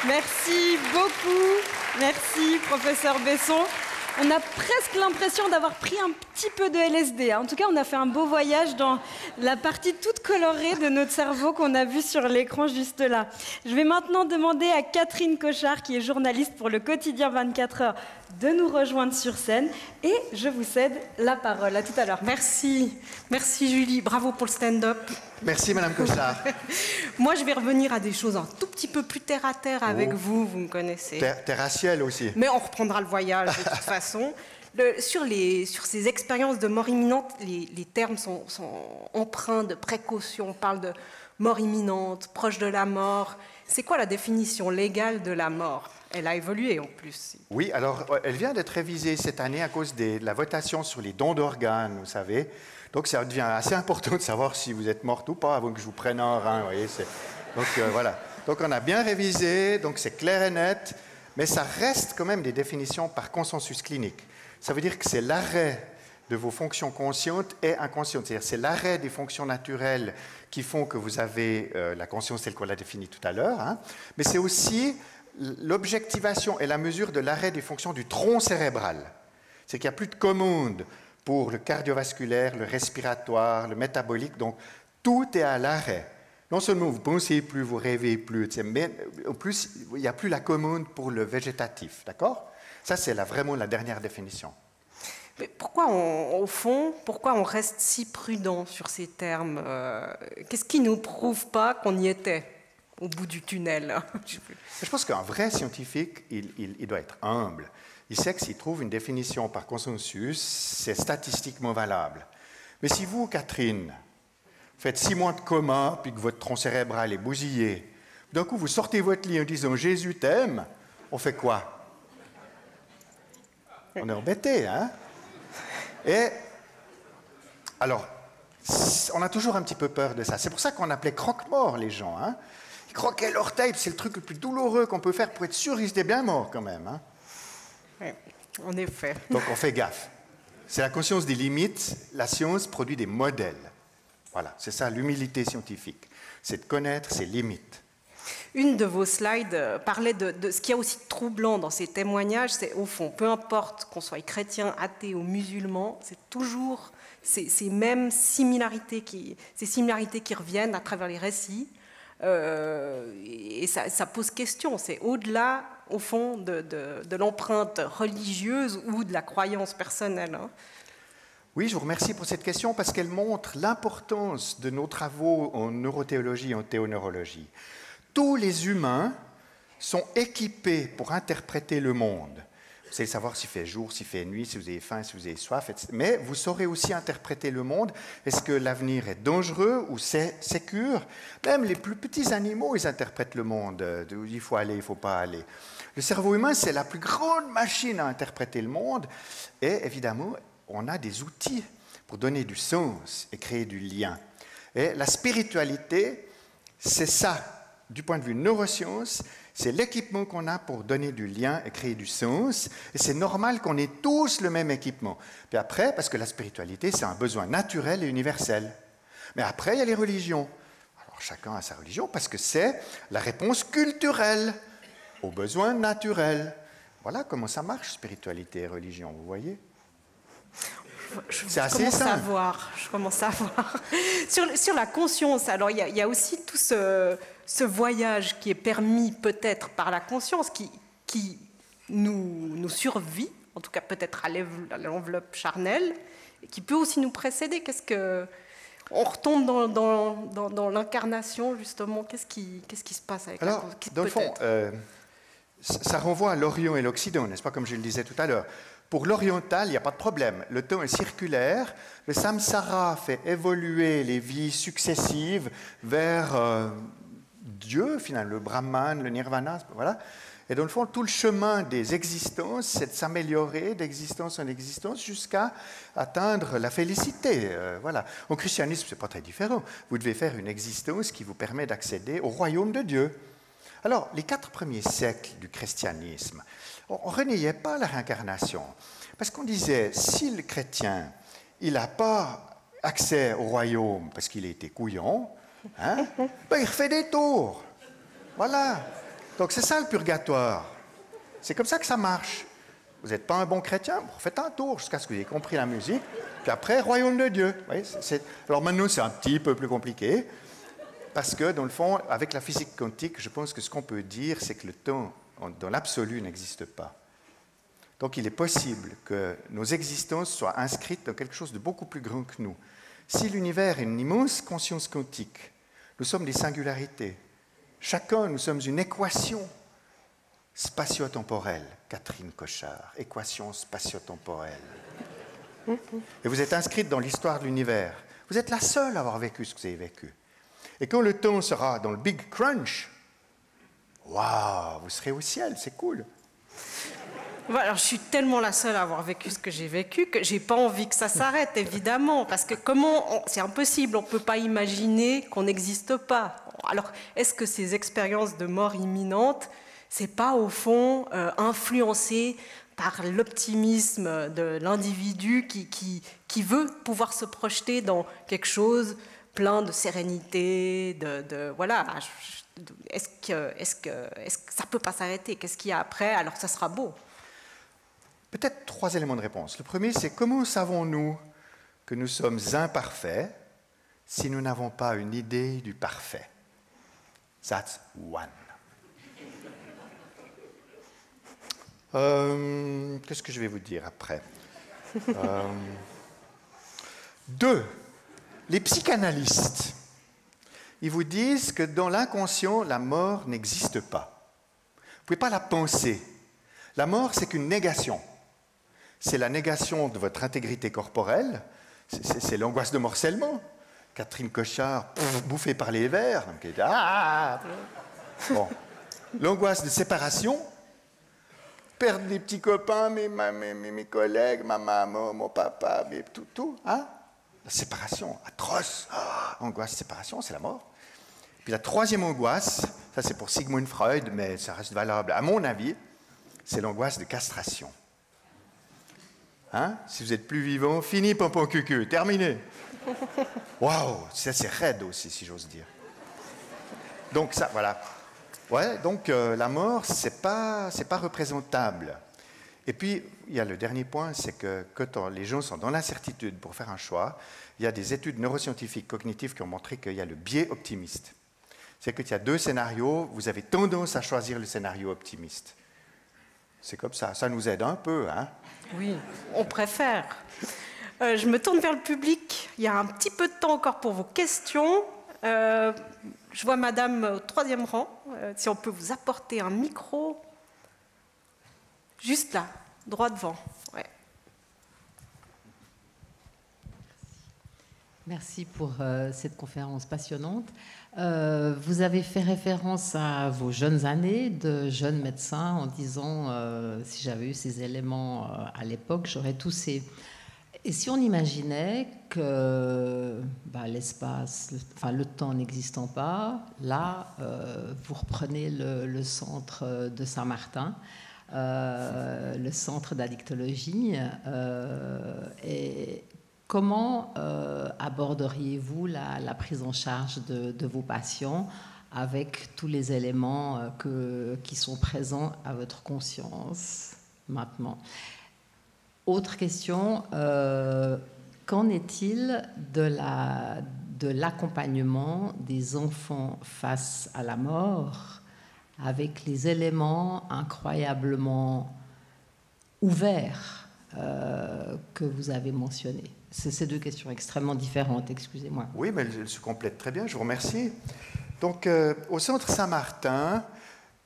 Merci beaucoup. Merci, professeur Besson. On a presque l'impression d'avoir pris un petit peu de LSD. En tout cas, on a fait un beau voyage dans la partie toute colorée de notre cerveau qu'on a vue sur l'écran juste là. Je vais maintenant demander à Catherine Cochard, qui est journaliste pour le quotidien 24 heures, de nous rejoindre sur scène. Et je vous cède la parole. À tout à l'heure. Merci. Merci Julie. Bravo pour le stand-up. Merci Madame Cochard. Moi, je vais revenir à des choses un tout petit peu plus terre à terre avec vous me connaissez. Terraciel aussi. Mais on reprendra le voyage de toute façon. Sur ces expériences de mort imminente, les termes sont empreints de précaution. On parle de mort imminente, proche de la mort. C'est quoi la définition légale de la mort? Elle a évolué en plus. Oui, alors elle vient d'être révisée cette année à cause de la votation sur les dons d'organes, vous savez. Donc ça devient assez important de savoir si vous êtes morte ou pas avant que je vous prenne un rein, vous voyez. Donc voilà. Donc on a bien révisé, donc c'est clair et net, mais ça reste quand même des définitions par consensus clinique. Ça veut dire que c'est l'arrêt de vos fonctions conscientes et inconscientes. C'est-à-dire c'est l'arrêt des fonctions naturelles qui font que vous avez la conscience telle qu'on l'a définie tout à l'heure, hein, mais c'est aussi l'objectivation et la mesure de l'arrêt des fonctions du tronc cérébral. C'est qu'il n'y a plus de commande pour le cardiovasculaire, le respiratoire, le métabolique, donc tout est à l'arrêt. Non seulement vous ne pensez plus, vous rêvez plus, mais en plus, il n'y a plus la commande pour le végétatif, d'accord? Ça, c'est vraiment la dernière définition. Mais pourquoi, au fond, pourquoi on reste si prudent sur ces termes? Qu'est-ce qui ne nous prouve pas qu'on y était au bout du tunnel? Je pense qu'un vrai scientifique, il doit être humble. Il sait que s'il trouve une définition par consensus, c'est statistiquement valable. Mais si vous, Catherine, faites 6 mois de coma, puis que votre tronc cérébral est bousillé, d'un coup vous sortez votre lit en disant « Jésus t'aime », on fait quoi? On est embêté, hein? Et alors, on a toujours un petit peu peur de ça. C'est pour ça qu'on appelait croque-mort les gens. Hein? Ils croquaient l'orteil, c'est le truc le plus douloureux qu'on peut faire pour être sûr qu'ils étaient bien morts quand même. Hein? Oui, en effet. Donc on fait gaffe. C'est la conscience des limites. La science produit des modèles. Voilà, c'est ça l'humilité scientifique. C'est de connaître ses limites. Une de vos slides parlait de ce qu'il y a aussi de troublant dans ces témoignages, c'est au fond, peu importe qu'on soit chrétien, athée ou musulman, c'est toujours ces mêmes similarités qui reviennent à travers les récits. Et ça pose question, c'est au-delà, au fond, de l'empreinte religieuse ou de la croyance personnelle. Hein. Oui, je vous remercie pour cette question parce qu'elle montre l'importance de nos travaux en neurothéologie et en théoneurologie. Tous les humains sont équipés pour interpréter le monde. Vous savez savoir s'il fait jour, s'il fait nuit, si vous avez faim, si vous avez soif, etc. Mais vous saurez aussi interpréter le monde. Est-ce que l'avenir est dangereux ou sécure? Même les plus petits animaux, ils interprètent le monde. Il faut aller, il ne faut pas aller. Le cerveau humain, c'est la plus grande machine à interpréter le monde. Et évidemment, on a des outils pour donner du sens et créer du lien. Et la spiritualité, c'est ça. Du point de vue neurosciences, c'est l'équipement qu'on a pour donner du lien et créer du sens. Et c'est normal qu'on ait tous le même équipement. Puis après, parce que la spiritualité, c'est un besoin naturel et universel. Mais après, il y a les religions. Alors chacun a sa religion parce que c'est la réponse culturelle aux besoins naturels. Voilà comment ça marche, spiritualité et religion, vous voyez? C'est assez simple. Je commence à voir. Sur la conscience, alors il y a aussi tout ce voyage qui est permis peut-être par la conscience, qui nous survit, en tout cas peut-être à l'enveloppe charnelle, et qui peut aussi nous précéder. On retombe dans l'incarnation, justement. Qu'est-ce qui se passe avec la conscience? Dans le fond, ça renvoie à l'Orient et l'Occident, n'est-ce pas, comme je le disais tout à l'heure. Pour l'oriental, il n'y a pas de problème. Le temps est circulaire. Le samsara fait évoluer les vies successives vers Dieu, finalement, le Brahman, le Nirvana. Voilà. Et dans le fond, tout le chemin des existences, c'est de s'améliorer d'existence en existence jusqu'à atteindre la félicité. Voilà. Au christianisme, ce n'est pas très différent. Vous devez faire une existence qui vous permet d'accéder au royaume de Dieu. Alors, les 4 premiers siècles du christianisme, on ne reniait pas la réincarnation. Parce qu'on disait, si le chrétien, il n'a pas accès au royaume parce qu'il a été couillon, hein, ben il refait des tours. Voilà. Donc c'est ça le purgatoire. C'est comme ça que ça marche. Vous n'êtes pas un bon chrétien, vous faites un tour jusqu'à ce que vous ayez compris la musique, puis après, royaume de Dieu. Vous voyez, alors maintenant, c'est un petit peu plus compliqué, parce que dans le fond, avec la physique quantique, je pense que ce qu'on peut dire, c'est que le temps dans l'absolu n'existe pas. Donc il est possible que nos existences soient inscrites dans quelque chose de beaucoup plus grand que nous. Si l'univers est une immense conscience quantique, nous sommes des singularités. Chacun, nous sommes une équation spatio-temporelle. Catherine Cochard, équation spatio-temporelle. Et vous êtes inscrite dans l'histoire de l'univers. Vous êtes la seule à avoir vécu ce que vous avez vécu. Et quand le temps sera dans le Big Crunch, waouh, vous serez au ciel, c'est cool. Alors, je suis tellement la seule à avoir vécu ce que j'ai vécu que j'ai pas envie que ça s'arrête, évidemment, parce que c'est impossible, on ne peut pas imaginer qu'on n'existe pas. Alors, est-ce que ces expériences de mort imminente, c'est pas au fond influencé par l'optimisme de l'individu qui veut pouvoir se projeter dans quelque chose plein de sérénité, voilà. Est-ce que ça ne peut pas s'arrêter? Qu'est-ce qu'il y a après? Alors ça sera beau. Peut-être 3 éléments de réponse. Le premier, c'est comment savons-nous que nous sommes imparfaits si nous n'avons pas une idée du parfait? That's one. Qu'est-ce que je vais vous dire après? 2. Les psychanalystes, ils vous disent que dans l'inconscient, la mort n'existe pas. Vous ne pouvez pas la penser. La mort, c'est qu'une négation. C'est la négation de votre intégrité corporelle, c'est l'angoisse de morcellement. Catherine Cochard, bouffée par les vers. Bon. L'angoisse de séparation, perdre des petits copains, mes collègues, ma maman, mon papa, tout. Hein? La séparation, atroce. Angoisse de séparation, c'est la mort. Puis la 3e angoisse, ça c'est pour Sigmund Freud, mais ça reste valable à mon avis, c'est l'angoisse de castration. Hein? Si vous êtes plus vivant, fini pompon cucu, terminé. Waouh, ça c'est raide aussi, si j'ose dire. Donc ça, voilà. Ouais, donc la mort, c'est pas représentable. Et puis, il y a le dernier point, c'est que quand les gens sont dans l'incertitude pour faire un choix, il y a des études neuroscientifiques cognitives qui ont montré qu'il y a le biais optimiste. C'est qu'il y a 2 scénarios, vous avez tendance à choisir le scénario optimiste. C'est comme ça, ça nous aide un peu, hein? Oui, on préfère. Je me tourne vers le public. Il y a un petit peu de temps encore pour vos questions. Je vois madame au 3e rang. Si on peut vous apporter un micro. Juste là, droit devant. Ouais. Merci pour cette conférence passionnante. Vous avez fait référence à vos jeunes années de jeunes médecins en disant si j'avais eu ces éléments à l'époque, j'aurais toussé. Et si on imaginait que l'espace, le temps n'existant pas, là, vous reprenez le centre de Saint-Martin, le centre d'addictologie, et comment aborderiez-vous la prise en charge de vos patients avec tous les éléments qui sont présents à votre conscience maintenant? Autre question, qu'en est-il de l'accompagnement des enfants face à la mort avec les éléments incroyablement ouverts que vous avez mentionnés? C'est ces 2 questions extrêmement différentes, excusez-moi. Oui, mais elles se complètent très bien, je vous remercie. Donc, au Centre Saint-Martin,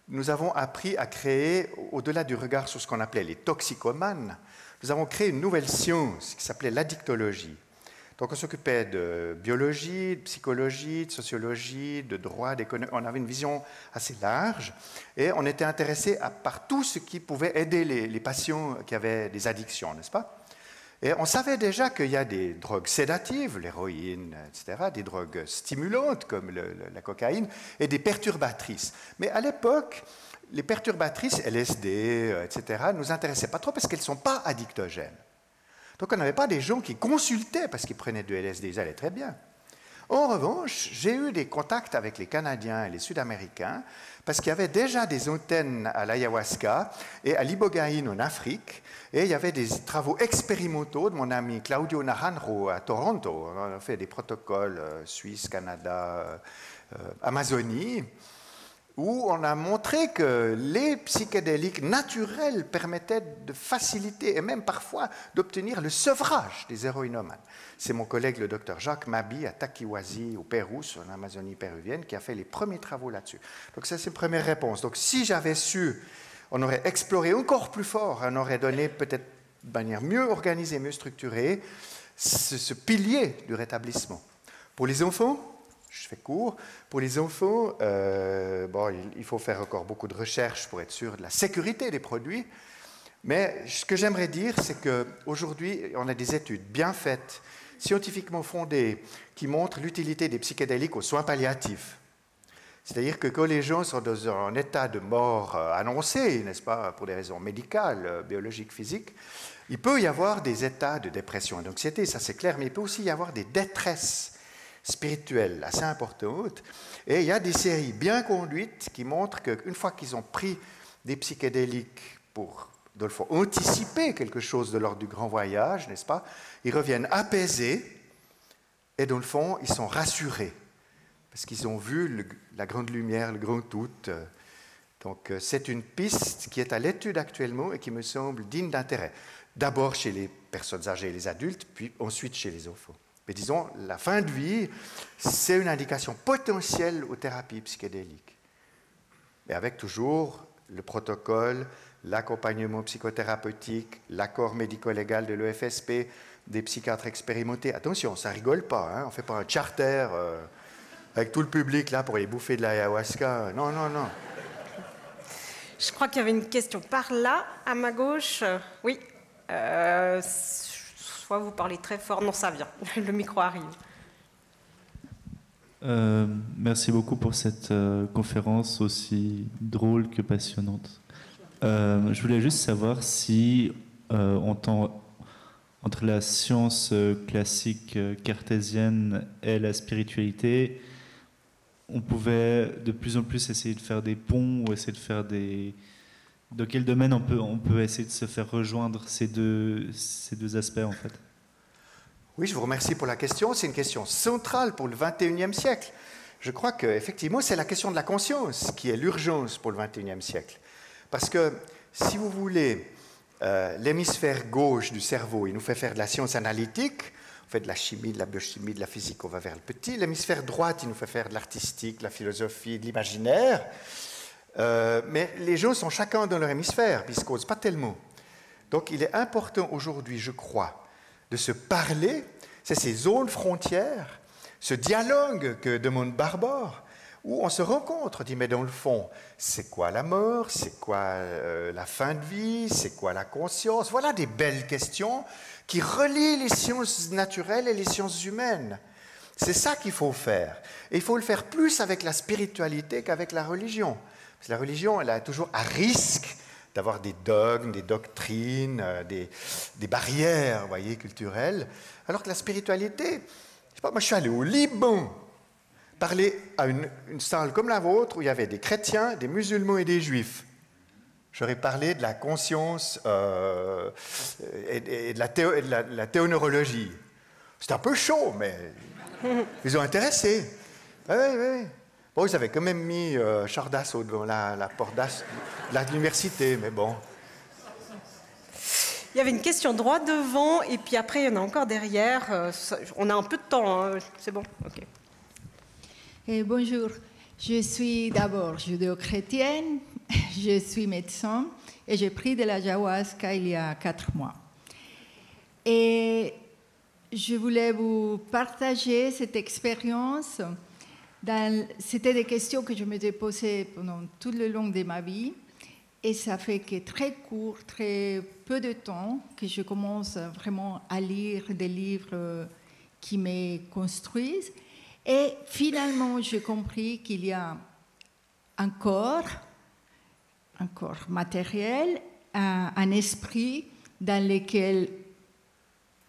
nous avons appris à créer, au-delà du regard sur ce qu'on appelait les toxicomanes, nous avons créé une nouvelle science qui s'appelait l'addictologie. Donc on s'occupait de biologie, de psychologie, de sociologie, de droit, d'économie. On avait une vision assez large et on était intéressé par tout ce qui pouvait aider les patients qui avaient des addictions, n'est-ce pas? Et on savait déjà qu'il y a des drogues sédatives, l'héroïne, etc., des drogues stimulantes comme la cocaïne, et des perturbatrices. Mais à l'époque, les perturbatrices, LSD, etc., ne nous intéressaient pas trop parce qu'elles ne sont pas addictogènes. Donc on n'avait pas des gens qui consultaient parce qu'ils prenaient du LSD, ils allaient très bien. En revanche, j'ai eu des contacts avec les Canadiens et les Sud-Américains parce qu'il y avait déjà des antennes à l'ayahuasca et à l'ibogaïne en Afrique, et il y avait des travaux expérimentaux de mon ami Claudio Naranjo à Toronto. On a fait des protocoles Suisse, Canada, Amazonie, où on a montré que les psychédéliques naturels permettaient de faciliter et même parfois d'obtenir le sevrage des héroïnomanes. C'est mon collègue le docteur Jacques Mabi à Taquihuasi au Pérou, en Amazonie péruvienne, qui a fait les premiers travaux là-dessus. Donc ça, c'est une première réponse. Donc si j'avais su, on aurait exploré encore plus fort, on aurait donné peut-être de manière mieux organisée, mieux structurée, ce pilier du rétablissement. Pour les enfants, je fais court. Pour les enfants, il faut faire encore beaucoup de recherches pour être sûr de la sécurité des produits. Mais ce que j'aimerais dire, c'est qu'aujourd'hui, on a des études bien faites, scientifiquement fondées, qui montrent l'utilité des psychédéliques aux soins palliatifs. C'est-à-dire que quand les gens sont dans un état de mort annoncé, n'est-ce pas, pour des raisons médicales, biologiques, physiques, il peut y avoir des états de dépression et d'anxiété, ça c'est clair, mais il peut aussi y avoir des détresses spirituelles assez importantes. Et il y a des séries bien conduites qui montrent qu'une fois qu'ils ont pris des psychédéliques pour, dans le fond, anticiper quelque chose de l'ordre du grand voyage, n'est-ce pas, ils reviennent apaisés et dans le fond, ils sont rassurés parce qu'ils ont vu la grande lumière, le grand tout. Donc c'est une piste qui est à l'étude actuellement et qui me semble digne d'intérêt. D'abord chez les personnes âgées et les adultes, puis ensuite chez les enfants. Mais disons, la fin de vie, c'est une indication potentielle aux thérapies psychédéliques. Mais avec toujours le protocole, l'accompagnement psychothérapeutique, l'accord médico-légal de l'EFSP, des psychiatres expérimentés. Attention, ça rigole pas, hein, on ne fait pas un charter avec tout le public là pour aller bouffer de l'ayahuasca. Non, non, non. Je crois qu'il y avait une question par là, à ma gauche. Oui. Soit vous parlez très fort. Non, ça vient. Le micro arrive. Merci beaucoup pour cette conférence aussi drôle que passionnante. Je voulais juste savoir si, entre la science classique cartésienne et la spiritualité, on pouvait de plus en plus essayer de faire des ponts ou essayer de faire des... De quel domaine on peut essayer de se faire rejoindre ces deux aspects, en fait? Oui, je vous remercie pour la question. C'est une question centrale pour le XXIe siècle. Je crois qu'effectivement, c'est la question de la conscience qui est l'urgence pour le XXIe siècle. Parce que, si vous voulez, l'hémisphère gauche du cerveau, il nous fait faire de la science analytique, on fait de la chimie, de la biochimie, de la physique, on va vers le petit. L'hémisphère droite, il nous fait faire de l'artistique, de la philosophie, de l'imaginaire. Mais les gens sont chacun dans leur hémisphère, puis ils ne se causent pas tellement. Donc il est important aujourd'hui, je crois, de se parler, c'est ces zones frontières, ce dialogue que demande Barbare, où on se rencontre, on dit, mais dans le fond, c'est quoi la mort, c'est quoi la fin de vie, c'est quoi la conscience? Voilà des belles questions qui relient les sciences naturelles et les sciences humaines. C'est ça qu'il faut faire. Et il faut le faire plus avec la spiritualité qu'avec la religion. Parce que la religion, elle est toujours à risque d'avoir des dogmes, des doctrines, des barrières, vous voyez, culturelles. Alors que la spiritualité, je sais pas, moi je suis allé au Liban, parler à une salle comme la vôtre où il y avait des chrétiens, des musulmans et des juifs. J'aurais parlé de la conscience et de la théoneurologie. C'était un peu chaud, mais ils ont intéressé. Oui, oui. Bon, ils avaient quand même mis char d'assaut devant la porte de l'université, mais bon. Il y avait une question droit devant, et puis après, il y en a encore derrière. On a un peu de temps, hein. C'est bon, ok. Bonjour, je suis d'abord judéo-chrétienne, je suis médecin, et j'ai pris de l'ayahuasca il y a 4 mois. Et je voulais vous partager cette expérience. C'était des questions que je m'étais posées pendant tout le long de ma vie. Et ça fait que très court, très peu de temps, que je commence vraiment à lire des livres qui me construisent. Et finalement, j'ai compris qu'il y a un corps matériel, un esprit dans lequel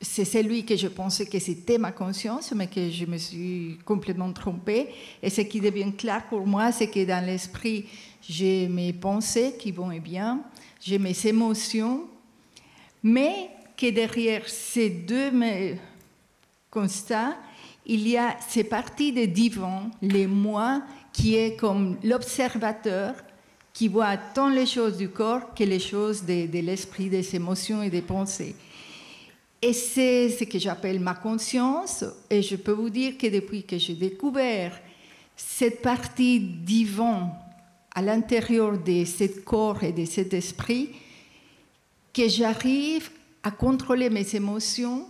c'est celui que je pensais que c'était ma conscience, mais que je me suis complètement trompée. Et ce qui devient clair pour moi, c'est que dans l'esprit, j'ai mes pensées qui vont et bien, j'ai mes émotions, mais que derrière ces deux constats, il y a ces parties de divin, les moi, qui est comme l'observateur qui voit tant les choses du corps que les choses de l'esprit, des émotions et des pensées. Et c'est ce que j'appelle ma conscience. Et je peux vous dire que depuis que j'ai découvert cette partie divine à l'intérieur de ce corps et de cet esprit, que j'arrive à contrôler mes émotions,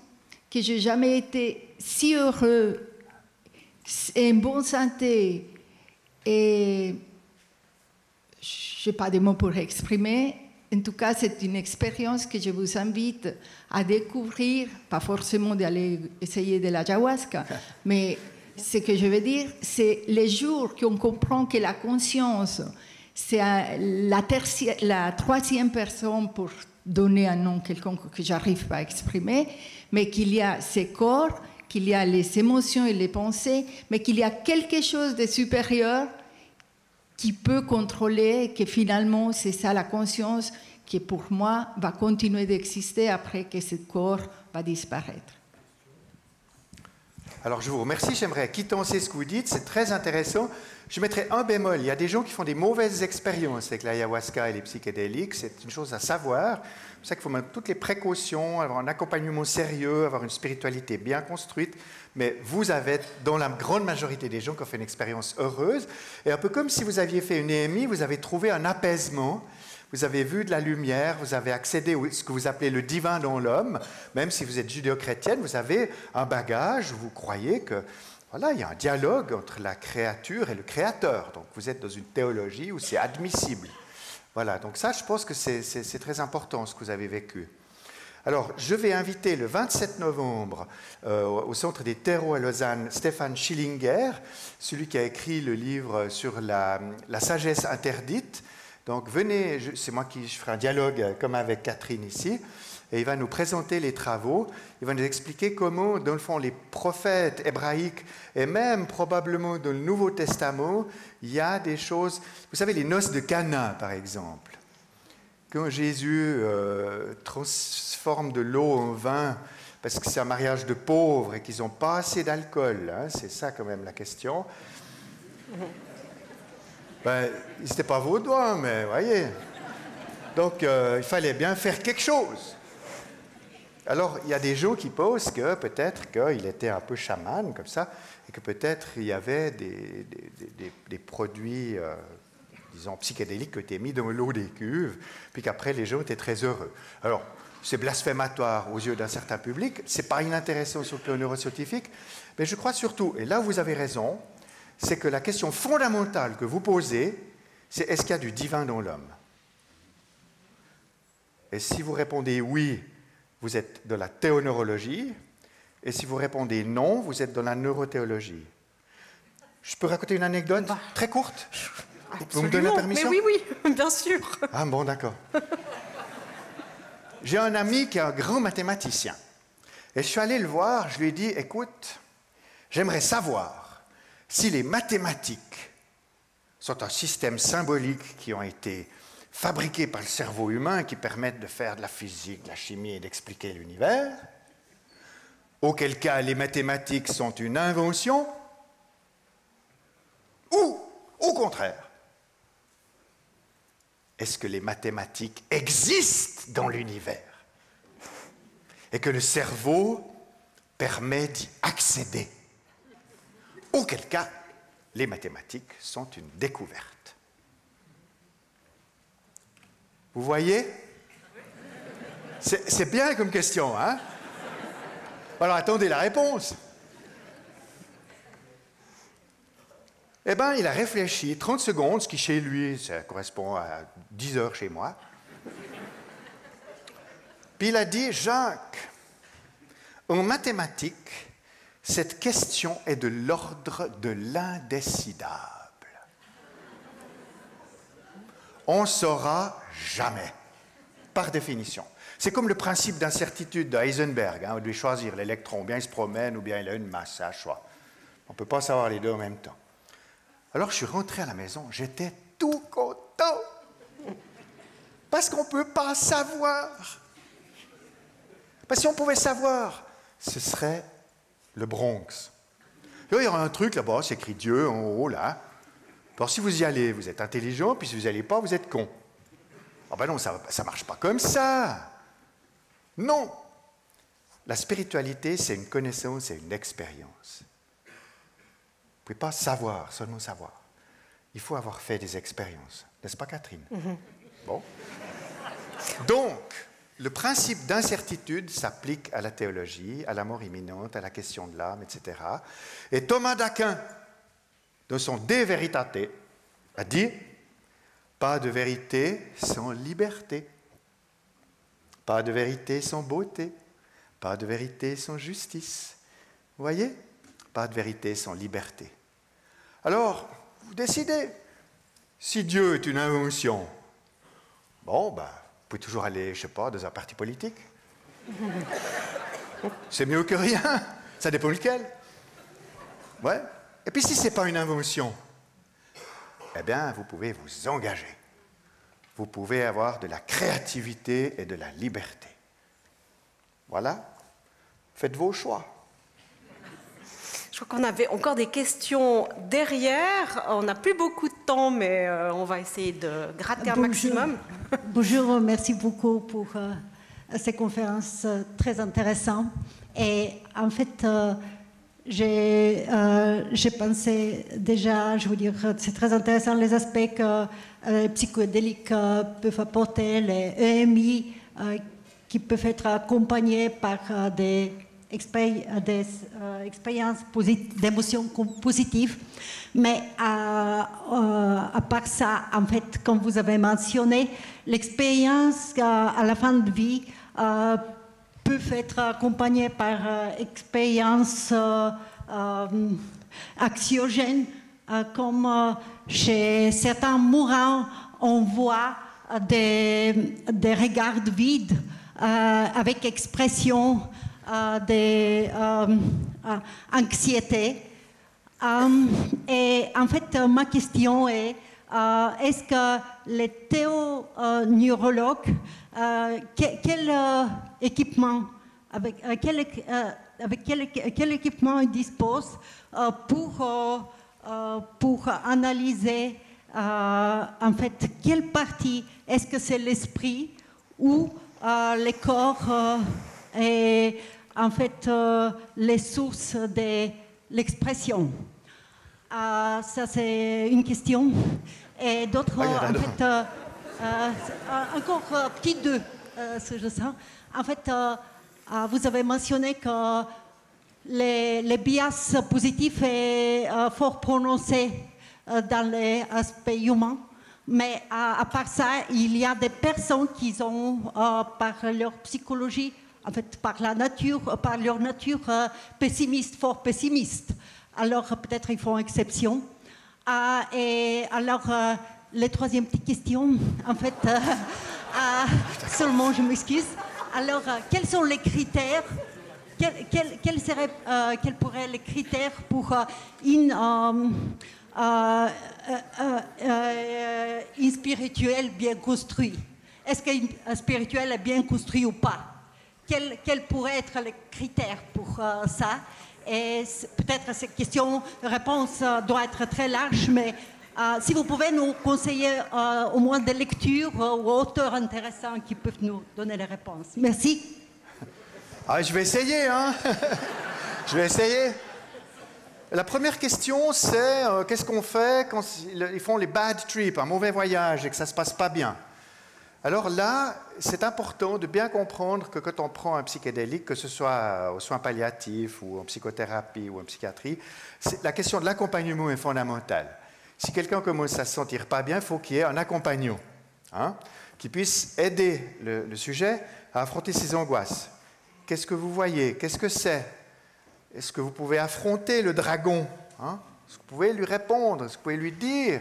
que je n'ai jamais été si heureux, en bonne santé, et je n'ai pas de mots pour exprimer. En tout cas, c'est une expérience que je vous invite à découvrir, pas forcément d'aller essayer de l'ayahuasca, mais Ce que je veux dire, c'est les jours qu'on comprend que la conscience, c'est la troisième personne pour donner un nom quelconque que j'arrive pas à exprimer, mais qu'il y a ces corps, qu'il y a les émotions et les pensées, mais qu'il y a quelque chose de supérieur qui peut contrôler, que finalement c'est ça la conscience qui pour moi va continuer d'exister après que ce corps va disparaître. Alors je vous remercie, j'aimerais quittancer ce que vous dites, c'est très intéressant. Je mettrais un bémol, il y a des gens qui font des mauvaises expériences avec l'ayahuasca et les psychédéliques, c'est une chose à savoir. C'est pour ça qu'il faut mettre toutes les précautions, avoir un accompagnement sérieux, avoir une spiritualité bien construite. Mais vous avez, dans la grande majorité des gens qui ont fait une expérience heureuse, et un peu comme si vous aviez fait une EMI, vous avez trouvé un apaisement, vous avez vu de la lumière, vous avez accédé à ce que vous appelez le divin dans l'homme. Même si vous êtes judéo-chrétienne, vous avez un bagage où vous croyez que voilà, il y a un dialogue entre la créature et le créateur. Donc vous êtes dans une théologie où c'est admissible. Voilà, donc ça, je pense que c'est très important ce que vous avez vécu. Alors, je vais inviter le 27 novembre au Centre des terreaux à Lausanne, Stéphane Schillinger, celui qui a écrit le livre sur la sagesse interdite. Donc venez, c'est moi qui ferai un dialogue comme avec Catherine ici, et il va nous présenter les travaux, il va nous expliquer comment, dans le fond, les prophètes hébraïques, et même probablement dans le Nouveau Testament, il y a des choses, vous savez, les noces de Cana, par exemple. Quand Jésus transforme de l'eau en vin, parce que c'est un mariage de pauvres et qu'ils n'ont pas assez d'alcool, hein, c'est ça quand même la question. Ben, ils n'étaient pas vaudois, mais voyez. Donc, il fallait bien faire quelque chose. Alors, il y a des gens qui posent que peut-être qu'il était un peu chaman, comme ça, et que peut-être il y avait des produits, disons, psychédéliques qui étaient mis dans l'eau des cuves, puis qu'après, les gens étaient très heureux. Alors, c'est blasphématoire aux yeux d'un certain public, ce n'est pas inintéressant sur le plan neuroscientifique, mais je crois surtout, et là où vous avez raison, c'est que la question fondamentale que vous posez, c'est est-ce qu'il y a du divin dans l'homme? Et si vous répondez oui, vous êtes de la théoneurologie, et si vous répondez non, vous êtes dans la neurothéologie. Je peux raconter une anecdote très courte? Absolument. Vous me donnez la permission? Mais oui, bien sûr. Ah bon, d'accord. J'ai un ami qui est un grand mathématicien. Et je suis allé le voir, je lui ai dit, écoute, j'aimerais savoir si les mathématiques sont un système symbolique qui ont été fabriqués par le cerveau humain qui permettent de faire de la physique, de la chimie et d'expliquer l'univers, auquel cas les mathématiques sont une invention, ou, au contraire, est-ce que les mathématiques existent dans l'univers et que le cerveau permet d'y accéder? Auquel cas, les mathématiques sont une découverte. Vous voyez? C'est bien comme question, hein? Alors, attendez la réponse. Eh bien, il a réfléchi 30 secondes, ce qui chez lui, ça correspond à 10 heures chez moi. Puis il a dit, Jacques, en mathématiques, cette question est de l'ordre de l'indécidable. On ne saura jamais, par définition. C'est comme le principe d'incertitude d'Heisenberg. Hein, on doit choisir l'électron, bien il se promène ou bien il a une masse, à choix. On ne peut pas savoir les deux en même temps. Alors je suis rentré à la maison, j'étais tout content. Parce qu'on ne peut pas savoir. Parce que si on pouvait savoir, ce serait le Bronx. Là, il y aura un truc là-bas, c'est écrit Dieu en haut, là. Alors, si vous y allez, vous êtes intelligent, puis si vous n'y allez pas, vous êtes con. Ah ben non, ça ne marche pas comme ça. Non. La spiritualité, c'est une connaissance, c'est une expérience. Vous ne pouvez pas savoir, seulement savoir. Il faut avoir fait des expériences. N'est-ce pas, Catherine? Bon. Donc, le principe d'incertitude s'applique à la théologie, à la mort imminente, à la question de l'âme, etc. Et Thomas d'Aquin, dans son De Veritate, a dit « Pas de vérité sans liberté, pas de vérité sans beauté, pas de vérité sans justice. » Vous voyez? pas de vérité sans liberté. Alors, vous décidez. Si Dieu est une invention, bon, ben, vous pouvez toujours aller, je ne sais pas, dans un parti politique. C'est mieux que rien. Ça dépend lequel. Ouais. Et puis si ce n'est pas une invention, eh bien, vous pouvez vous engager. Vous pouvez avoir de la créativité et de la liberté. Voilà. Faites vos choix. Je crois qu'on avait encore des questions derrière. On n'a plus beaucoup de temps, mais on va essayer de gratter un maximum. Bonjour, merci beaucoup pour ces conférences très intéressantes. Et en fait, j'ai pensé déjà, je veux dire, c'est très intéressant les aspects que les psychédéliques peuvent apporter, les EMI qui peuvent être accompagnés par des expériences d'émotions positives. Mais à part ça, en fait, comme vous avez mentionné, l'expérience à la fin de vie peut être accompagnée par expériences anxiogènes, comme chez certains mourants, on voit des regards vides avec expression d'anxiété. Et en fait, ma question est, est-ce que les théoneurologues, quel équipement, avec quel équipement ils disposent pour analyser en fait quelle partie, est-ce que c'est l'esprit ou le corps et en fait les sources de l'expression. Ça c'est une question. Et d'autres, en fait, encore petit deux, ce que je sens. En fait, vous avez mentionné que les bias positifs sont fort prononcés dans les aspects humains. Mais à part ça, il y a des personnes qui ont, par leur psychologie, en fait, par leur nature pessimiste, fort pessimiste. Alors, peut-être ils font exception. Et alors, les troisième petite question, en fait, seulement je m'excuse. Alors, quels sont les critères, quels pourraient être les critères pour une spirituel bien construit? Est-ce qu'un spirituel est bien construit ou pas? Quels pourraient être les critères pour ça? Et peut-être cette réponse doit être très large, mais si vous pouvez nous conseiller au moins des lectures ou auteurs intéressants qui peuvent nous donner les réponses. Merci. Je vais essayer, hein. Je vais essayer. La première question, c'est qu'est-ce qu'on fait quand ils font les bad trips, un mauvais voyage et que ça ne se passe pas bien? Alors là, c'est important de bien comprendre que quand on prend un psychédélique, que ce soit aux soins palliatifs ou en psychothérapie ou en psychiatrie, la question de l'accompagnement est fondamentale. Si quelqu'un commence à se sentir pas bien, il faut qu'il y ait un accompagnant, hein, qui puisse aider le sujet à affronter ses angoisses. Qu'est-ce que vous voyez? Qu'est-ce que c'est? Est-ce que vous pouvez affronter le dragon, hein? Est-ce que vous pouvez lui répondre? Est-ce que vous pouvez lui dire?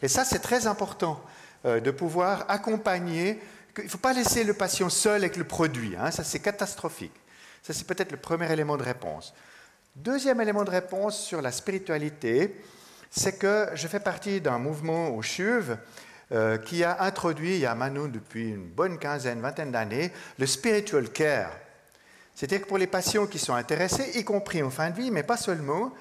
Et ça, c'est très important, de pouvoir accompagner. Il ne faut pas laisser le patient seul avec le produit, hein? Ça, c'est catastrophique. Ça, c'est peut-être le premier élément de réponse. Deuxième élément de réponse sur la spiritualité, c'est que je fais partie d'un mouvement au CHUV qui a introduit, il y a maintenant depuis une bonne vingtaine d'années, le spiritual care. C'est-à-dire que pour les patients qui sont intéressés, y compris en fin de vie, mais pas seulement,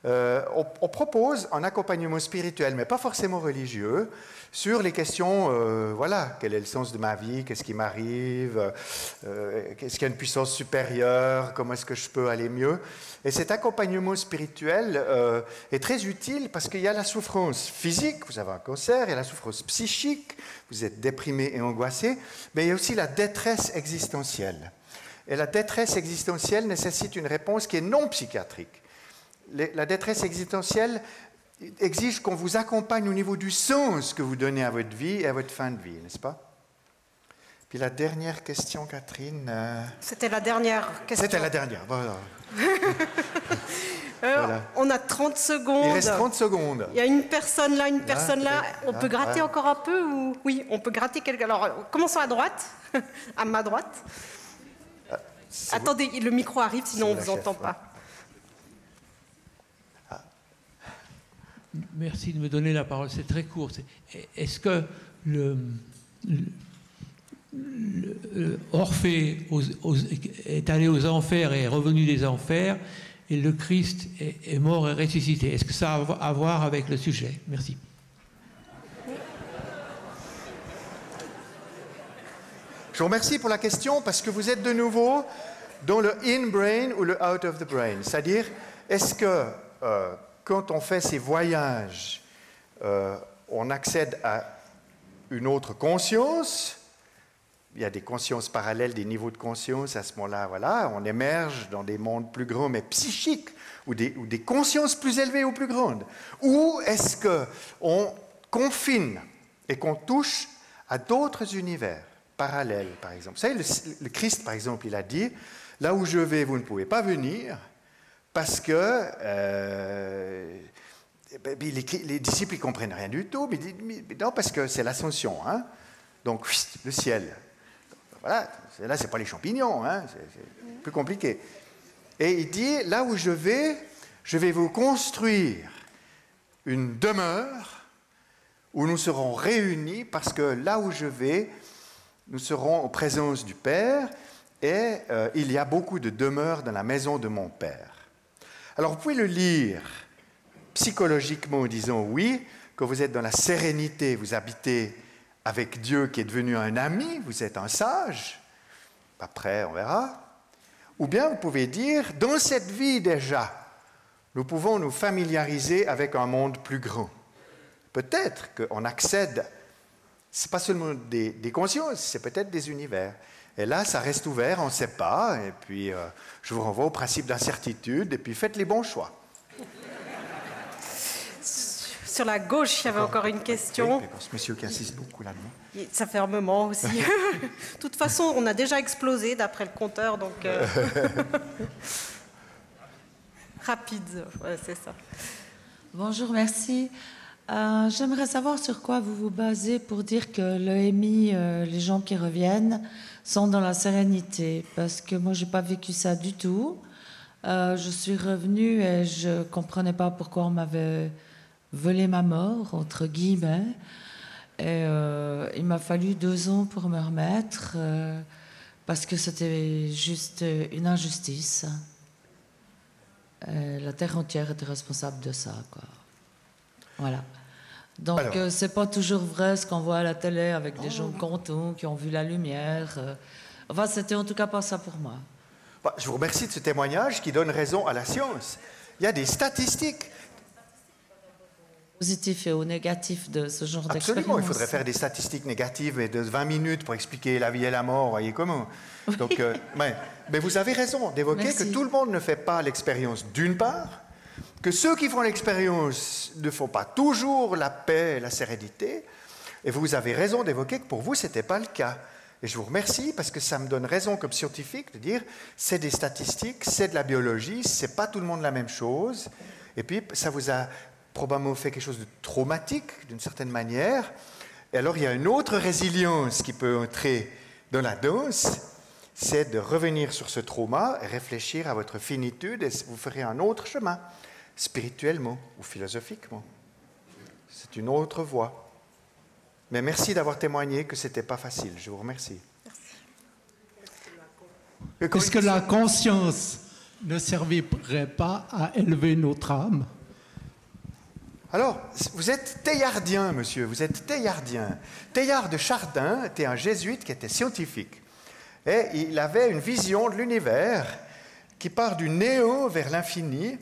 on propose un accompagnement spirituel, mais pas forcément religieux, sur les questions, voilà, quel est le sens de ma vie, qu'est-ce qui m'arrive, est-ce qu'il y a une puissance supérieure, comment est-ce que je peux aller mieux. Et cet accompagnement spirituel est très utile parce qu'il y a la souffrance physique, vous avez un cancer, il y a la souffrance psychique, vous êtes déprimé et angoissé, mais il y a aussi la détresse existentielle. Et la détresse existentielle nécessite une réponse qui est non psychiatrique. La détresse existentielle exige qu'on vous accompagne au niveau du sens que vous donnez à votre vie et à votre fin de vie, n'est-ce pas? Puis la dernière question, Catherine... C'était la dernière question. C'était la dernière, voilà. Voilà. On a 30 secondes. Il reste 30 secondes. Il y a une personne là, une personne là. On peut gratter ouais. encore un peu ou... Oui, on peut gratter quelque... Alors, commençons à droite, à ma droite. Attendez, le micro arrive, sinon on ne vous entend pas. Merci de me donner la parole, c'est très court. Est-ce que Orphée est allé aux enfers et est revenu des enfers, et le Christ est mort et ressuscité? Est-ce que ça a à voir avec le sujet? Merci. Je vous remercie pour la question parce que vous êtes de nouveau dans le in-brain ou le out of the brain. C'est-à-dire, est-ce que quand on fait ces voyages, on accède à une autre conscience? Il y a des consciences parallèles, des niveaux de conscience. À ce moment-là, voilà, on émerge dans des mondes plus grands, mais psychiques, ou des consciences plus élevées ou plus grandes. Ou est-ce qu'on confine et qu'on touche à d'autres univers parallèles, par exemple? Vous savez, le Christ, par exemple, il a dit, là où je vais, vous ne pouvez pas venir, parce que les disciples ne comprennent rien du tout, mais non, parce que c'est l'ascension, hein? Donc, le ciel. Voilà, là, ce n'est pas les champignons, hein? C'est plus compliqué. Et il dit, là où je vais vous construire une demeure où nous serons réunis, parce que là où je vais, nous serons en présence du Père, et il y a beaucoup de demeures dans la maison de mon Père. Alors, vous pouvez le lire psychologiquement en disant, oui, que vous êtes dans la sérénité, vous habitez avec Dieu qui est devenu un ami, vous êtes un sage, après on verra. Ou bien vous pouvez dire, dans cette vie déjà, nous pouvons nous familiariser avec un monde plus grand. Peut-être qu'on accède, ce n'est pas seulement des consciences, c'est peut-être des univers. Et là, ça reste ouvert, on ne sait pas, et puis je vous renvoie au principe d'incertitude, et puis faites les bons choix. Sur la gauche, il y avait encore une question. Oui, ce monsieur qui insiste beaucoup là-dedans. Ça fait un moment aussi. De toute façon, on a déjà explosé d'après le compteur, donc... Rapide, ouais, c'est ça. Bonjour, merci. J'aimerais savoir sur quoi vous vous basez pour dire que l'EMI, les gens qui reviennent, sont dans la sérénité. Parce que moi, je n'ai pas vécu ça du tout. Je suis revenue et je ne comprenais pas pourquoi on m'avait volé ma mort, entre guillemets. Et il m'a fallu 2 ans pour me remettre, parce que c'était juste une injustice. La terre entière était responsable de ça, quoi. Voilà. Donc, c'est pas toujours vrai ce qu'on voit à la télé avec des gens contents qui ont vu la lumière. Enfin, c'était en tout cas pas ça pour moi. Je vous remercie de ce témoignage qui donne raison à la science. Il y a des statistiques. Positif et au négatif de ce genre d'expérience. Absolument, il faudrait faire des statistiques négatives et de 20 minutes pour expliquer la vie et la mort, voyez comment. Donc, mais vous avez raison d'évoquer que tout le monde ne fait pas l'expérience d'une part, que ceux qui font l'expérience ne font pas toujours la paix et la sérénité, et vous avez raison d'évoquer que pour vous, ce n'était pas le cas. Et je vous remercie parce que ça me donne raison comme scientifique de dire c'est des statistiques, c'est de la biologie, c'est pas tout le monde la même chose, et puis ça vous a probablement fait quelque chose de traumatique, d'une certaine manière. Et alors, il y a une autre résilience qui peut entrer dans la danse, c'est de revenir sur ce trauma et réfléchir à votre finitude, et vous ferez un autre chemin, spirituellement ou philosophiquement. C'est une autre voie. Mais merci d'avoir témoigné que ce n'était pas facile. Je vous remercie. Est-ce que la conscience ne servirait pas à élever notre âme? Alors, vous êtes théardien, monsieur, vous êtes théardien. Théard de Chardin était un jésuite qui était scientifique. Et il avait une vision de l'univers qui part du néant vers l'infini,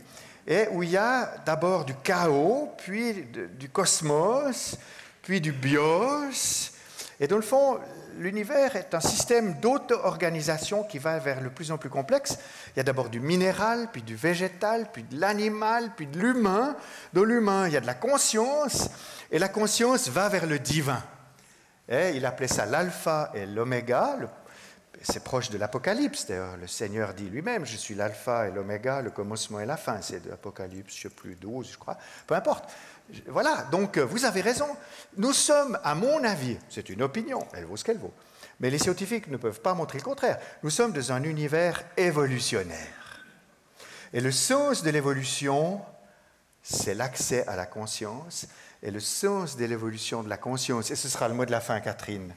et où il y a d'abord du chaos, puis du cosmos, puis du bios. Et dans le fond, l'univers est un système d'auto-organisation qui va vers le plus en plus complexe. Il y a d'abord du minéral, puis du végétal, puis de l'animal, puis de l'humain. Dans l'humain, il y a de la conscience, et la conscience va vers le divin. Et il appelait ça l'alpha et l'oméga, c'est proche de l'Apocalypse. D'ailleurs, le Seigneur dit lui-même, je suis l'alpha et l'oméga, le commencement et la fin. C'est de l'Apocalypse, je ne sais plus, 12, je crois. Peu importe. Voilà, donc vous avez raison. Nous sommes, à mon avis, c'est une opinion, elle vaut ce qu'elle vaut, mais les scientifiques ne peuvent pas montrer le contraire. Nous sommes dans un univers évolutionnaire. Et le sens de l'évolution, c'est l'accès à la conscience. Et le sens de l'évolution de la conscience, et ce sera le mot de la fin, Catherine,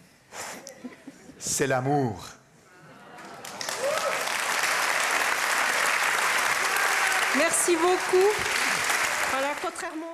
c'est l'amour. Merci beaucoup. Alors, contrairement